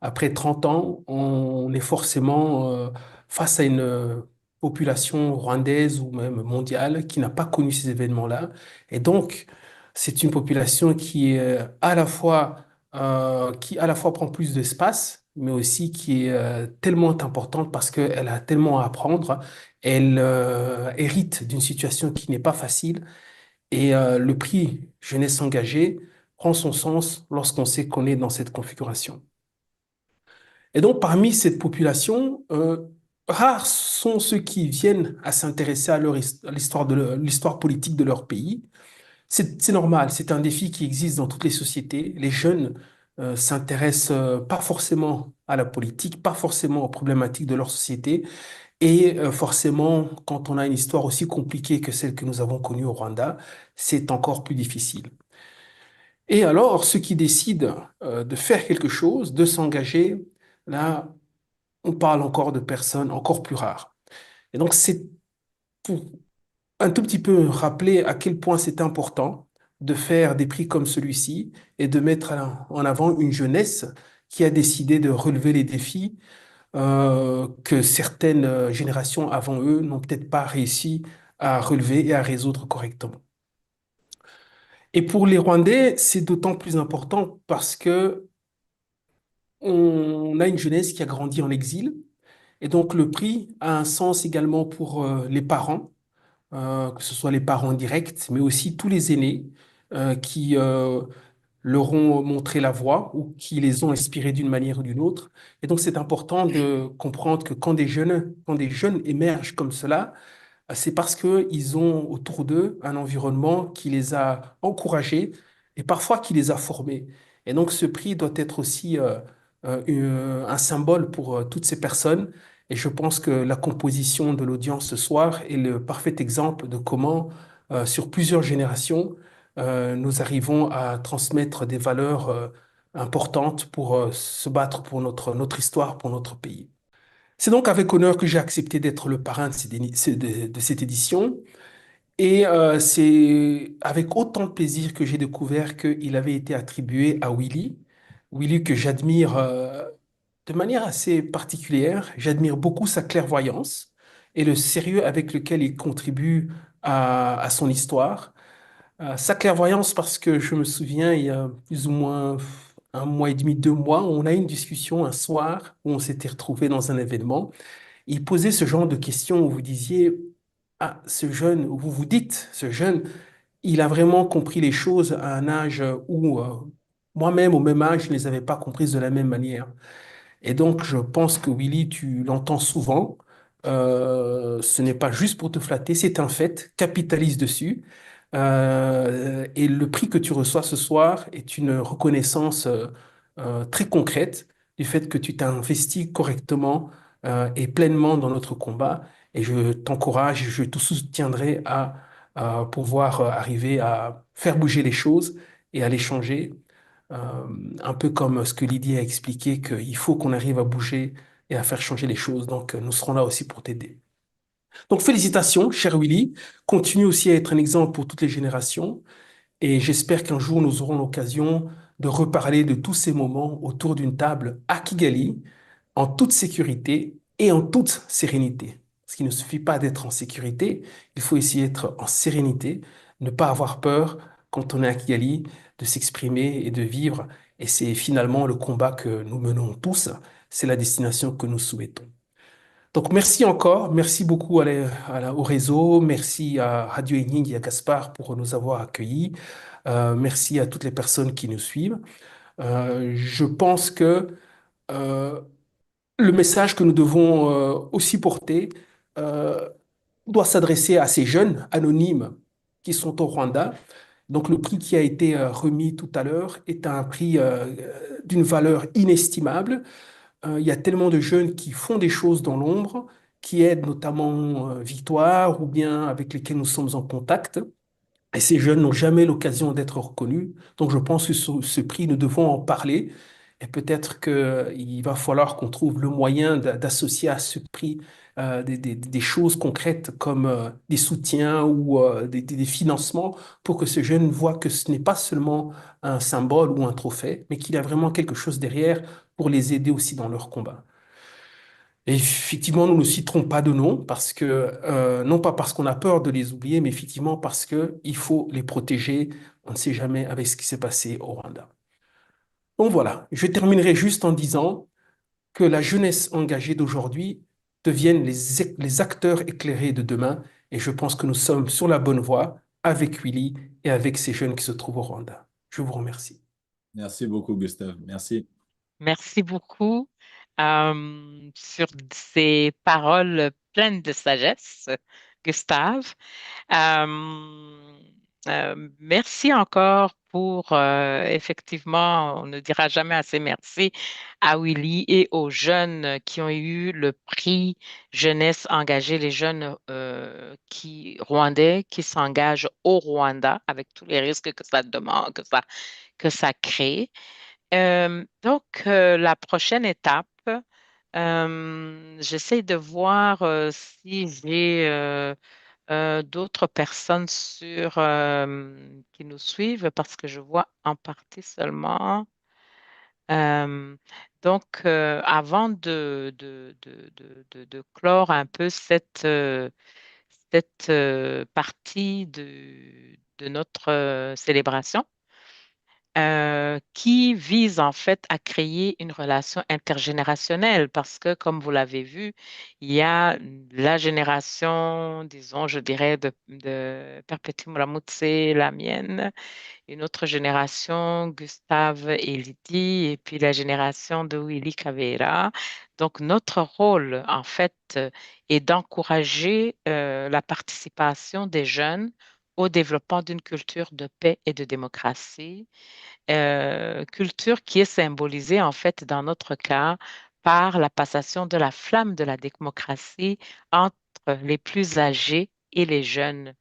Après 30 ans, on est forcément face à une population rwandaise ou même mondiale qui n'a pas connu ces événements-là. Et donc, c'est une population qui est qui à la fois prend plus d'espace, mais aussi qui est tellement importante parce qu'elle a tellement à apprendre. Elle hérite d'une situation qui n'est pas facile et le prix jeunesse engagée prend son sens lorsqu'on sait qu'on est dans cette configuration. Et donc, parmi cette population, rares sont ceux qui viennent à s'intéresser à l'histoire politique de leur pays. C'est normal, c'est un défi qui existe dans toutes les sociétés. Les jeunes s'intéressent pas forcément à la politique, pas forcément aux problématiques de leur société. Et forcément, quand on a une histoire aussi compliquée que celle que nous avons connue au Rwanda, c'est encore plus difficile. Et alors, ceux qui décident de faire quelque chose, de s'engager, là, on parle encore de personnes encore plus rares. Et donc, c'est pour un tout petit peu rappeler à quel point c'est important de faire des prix comme celui-ci et de mettre en avant une jeunesse qui a décidé de relever les défis que certaines générations avant eux n'ont peut-être pas réussi à relever et à résoudre correctement. Et pour les Rwandais, c'est d'autant plus important parce que on a une jeunesse qui a grandi en exil. Et donc le prix a un sens également pour les parents, que ce soit les parents directs, mais aussi tous les aînés qui leur ont montré la voie ou qui les ont inspirés d'une manière ou d'une autre. Et donc c'est important de comprendre que quand des jeunes émergent comme cela, c'est parce qu'ils ont autour d'eux un environnement qui les a encouragés et parfois qui les a formés. Et donc ce prix doit être aussi un symbole pour toutes ces personnes. Et je pense que la composition de l'audience ce soir est le parfait exemple de comment, sur plusieurs générations, nous arrivons à transmettre des valeurs importantes pour se battre pour notre histoire, pour notre pays. C'est donc avec honneur que j'ai accepté d'être le parrain de cette édition. Et c'est avec autant de plaisir que j'ai découvert qu'il avait été attribué à Willy. Willy que j'admire de manière assez particulière. J'admire beaucoup sa clairvoyance et le sérieux avec lequel il contribue à son histoire. Sa clairvoyance parce que je me souviens, il y a plus ou moins un mois et demi, 2 mois, on a eu une discussion un soir où on s'était retrouvés dans un événement. Il posait ce genre de questions où vous disiez, ah, ce jeune, où vous vous dites, ce jeune, il a vraiment compris les choses à un âge où moi-même, au même âge, je ne les avais pas comprises de la même manière. Et donc, je pense que Willy, tu l'entends souvent. Ce n'est pas juste pour te flatter, c'est un fait. Capitalise dessus. Et le prix que tu reçois ce soir est une reconnaissance très concrète du fait que tu t'es investi correctement et pleinement dans notre combat. Et je t'encourage, je te soutiendrai à pouvoir arriver à faire bouger les choses et à les changer. Euh, un peu comme ce que Lydie a expliqué, qu'il faut qu'on arrive à bouger et à faire changer les choses. Donc, nous serons là aussi pour t'aider. Donc, félicitations, cher Willy. Continue aussi à être un exemple pour toutes les générations. Et j'espère qu'un jour, nous aurons l'occasion de reparler de tous ces moments autour d'une table à Kigali, en toute sécurité et en toute sérénité. Parce qu'il ne suffit pas d'être en sécurité, il faut essayer d'être en sérénité, ne pas avoir peur quand on est à Kigali, de s'exprimer et de vivre. Et c'est finalement le combat que nous menons tous, c'est la destination que nous souhaitons. Donc merci encore, merci beaucoup au réseau, merci à Radio Ening et à Gaspard pour nous avoir accueillis. Merci à toutes les personnes qui nous suivent. Je pense que euh, le message que nous devons aussi porter euh, doit s'adresser à ces jeunes anonymes qui sont au Rwanda. Donc le prix qui a été remis tout à l'heure est un prix d'une valeur inestimable. Il y a tellement de jeunes qui font des choses dans l'ombre, qui aident notamment Victoire ou bien avec lesquels nous sommes en contact. Et ces jeunes n'ont jamais l'occasion d'être reconnus. Donc je pense que ce prix, nous devons en parler. Et peut-être qu'il va falloir qu'on trouve le moyen d'associer à ce prix des choses concrètes comme des soutiens ou des financements pour que ce jeune voit que ce n'est pas seulement un symbole ou un trophée, mais qu'il y a vraiment quelque chose derrière pour les aider aussi dans leur combat. Et effectivement, nous ne citerons pas de nom parce que, non pas parce qu'on a peur de les oublier, mais effectivement parce que il faut les protéger. On ne sait jamais avec ce qui s'est passé au Rwanda. Donc voilà, je terminerai juste en disant que la jeunesse engagée d'aujourd'hui devienne les acteurs éclairés de demain. Et je pense que nous sommes sur la bonne voie avec Willy et avec ces jeunes qui se trouvent au Rwanda. Je vous remercie. Merci beaucoup, Gustave. Merci. Merci beaucoup sur ces paroles pleines de sagesse, Gustave. Euh, Merci encore pour, effectivement, on ne dira jamais assez merci à Willy et aux jeunes qui ont eu le prix Jeunesse engagée, les jeunes rwandais qui s'engagent au Rwanda avec tous les risques que ça demande, que ça crée. La prochaine étape, j'essaie de voir si j'ai d'autres personnes qui nous suivent parce que je vois en partie seulement. Euh, Avant de clore un peu cette partie de notre célébration, qui vise en fait à créer une relation intergénérationnelle parce que, comme vous l'avez vu, il y a la génération, disons, je dirais, de Perpétuum Mutsi, la mienne, une autre génération, Gustave et Lydie, et puis la génération de Willy Caveira. Donc, notre rôle, en fait, est d'encourager la participation des jeunes au développement d'une culture de paix et de démocratie, culture qui est symbolisée en fait dans notre cas par la passation de la flamme de la démocratie entre les plus âgés et les jeunes.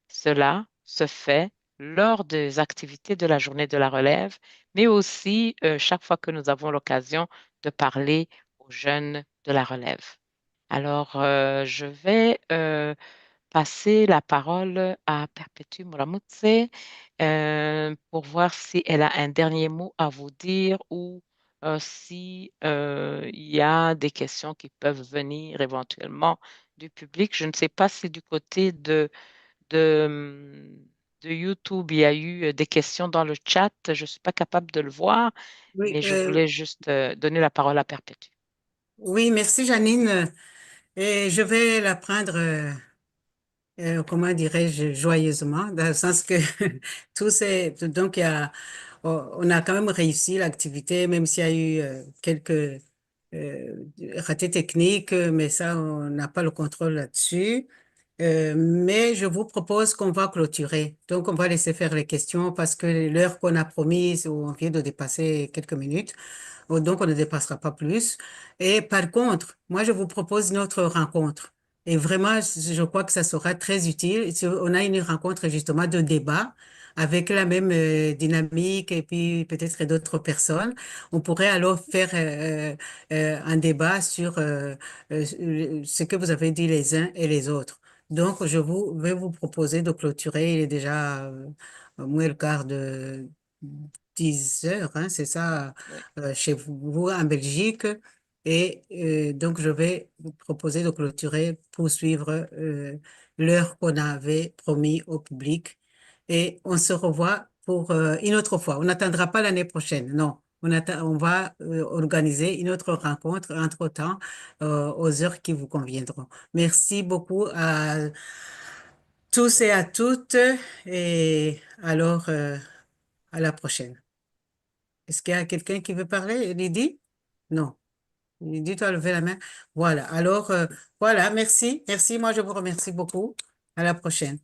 Cela se fait lors des activités de la journée de la relève, mais aussi chaque fois que nous avons l'occasion de parler aux jeunes de la relève. Alors, je vais passer la parole à Perpétue Muramutse pour voir si elle a un dernier mot à vous dire ou si il y a des questions qui peuvent venir éventuellement du public. Je ne sais pas si du côté de, hum, de YouTube, il y a eu des questions dans le chat. Je ne suis pas capable de le voir, Oui, mais je voulais juste donner la parole à Perpétue. oui, merci Janine. Et je vais la prendre, comment dirais-je, joyeusement, dans le sens que donc on a quand même réussi l'activité, même s'il y a eu quelques ratés techniques, mais ça, on n'a pas le contrôle là-dessus. Mais je vous propose qu'on va clôturer. Donc, on va laisser faire les questions parce que l'heure qu'on a promise, on vient de dépasser quelques minutes. Donc, on ne dépassera pas plus. Et par contre, moi, je vous propose notre rencontre. Et vraiment, je crois que ça sera très utile. Si on a une rencontre justement de débat avec la même dynamique et puis peut-être d'autres personnes. On pourrait alors faire un débat sur ce que vous avez dit les uns et les autres. Donc, vais vous proposer de clôturer. Il est déjà moins le quart de 10 heures, hein, c'est ça, Oui. chez vous en Belgique. Et donc, je vais vous proposer de clôturer pour suivre l'heure qu'on avait promis au public. Et on se revoit pour une autre fois. On n'attendra pas l'année prochaine, non. On va organiser une autre rencontre entre-temps aux heures qui vous conviendront. Merci beaucoup à tous et à toutes. Et alors, à la prochaine. Est-ce qu'il y a quelqu'un qui veut parler? Lydie? Non. Lydie, tu as levé la main. Voilà. Alors, voilà. Merci. Merci. Moi, je vous remercie beaucoup. À la prochaine.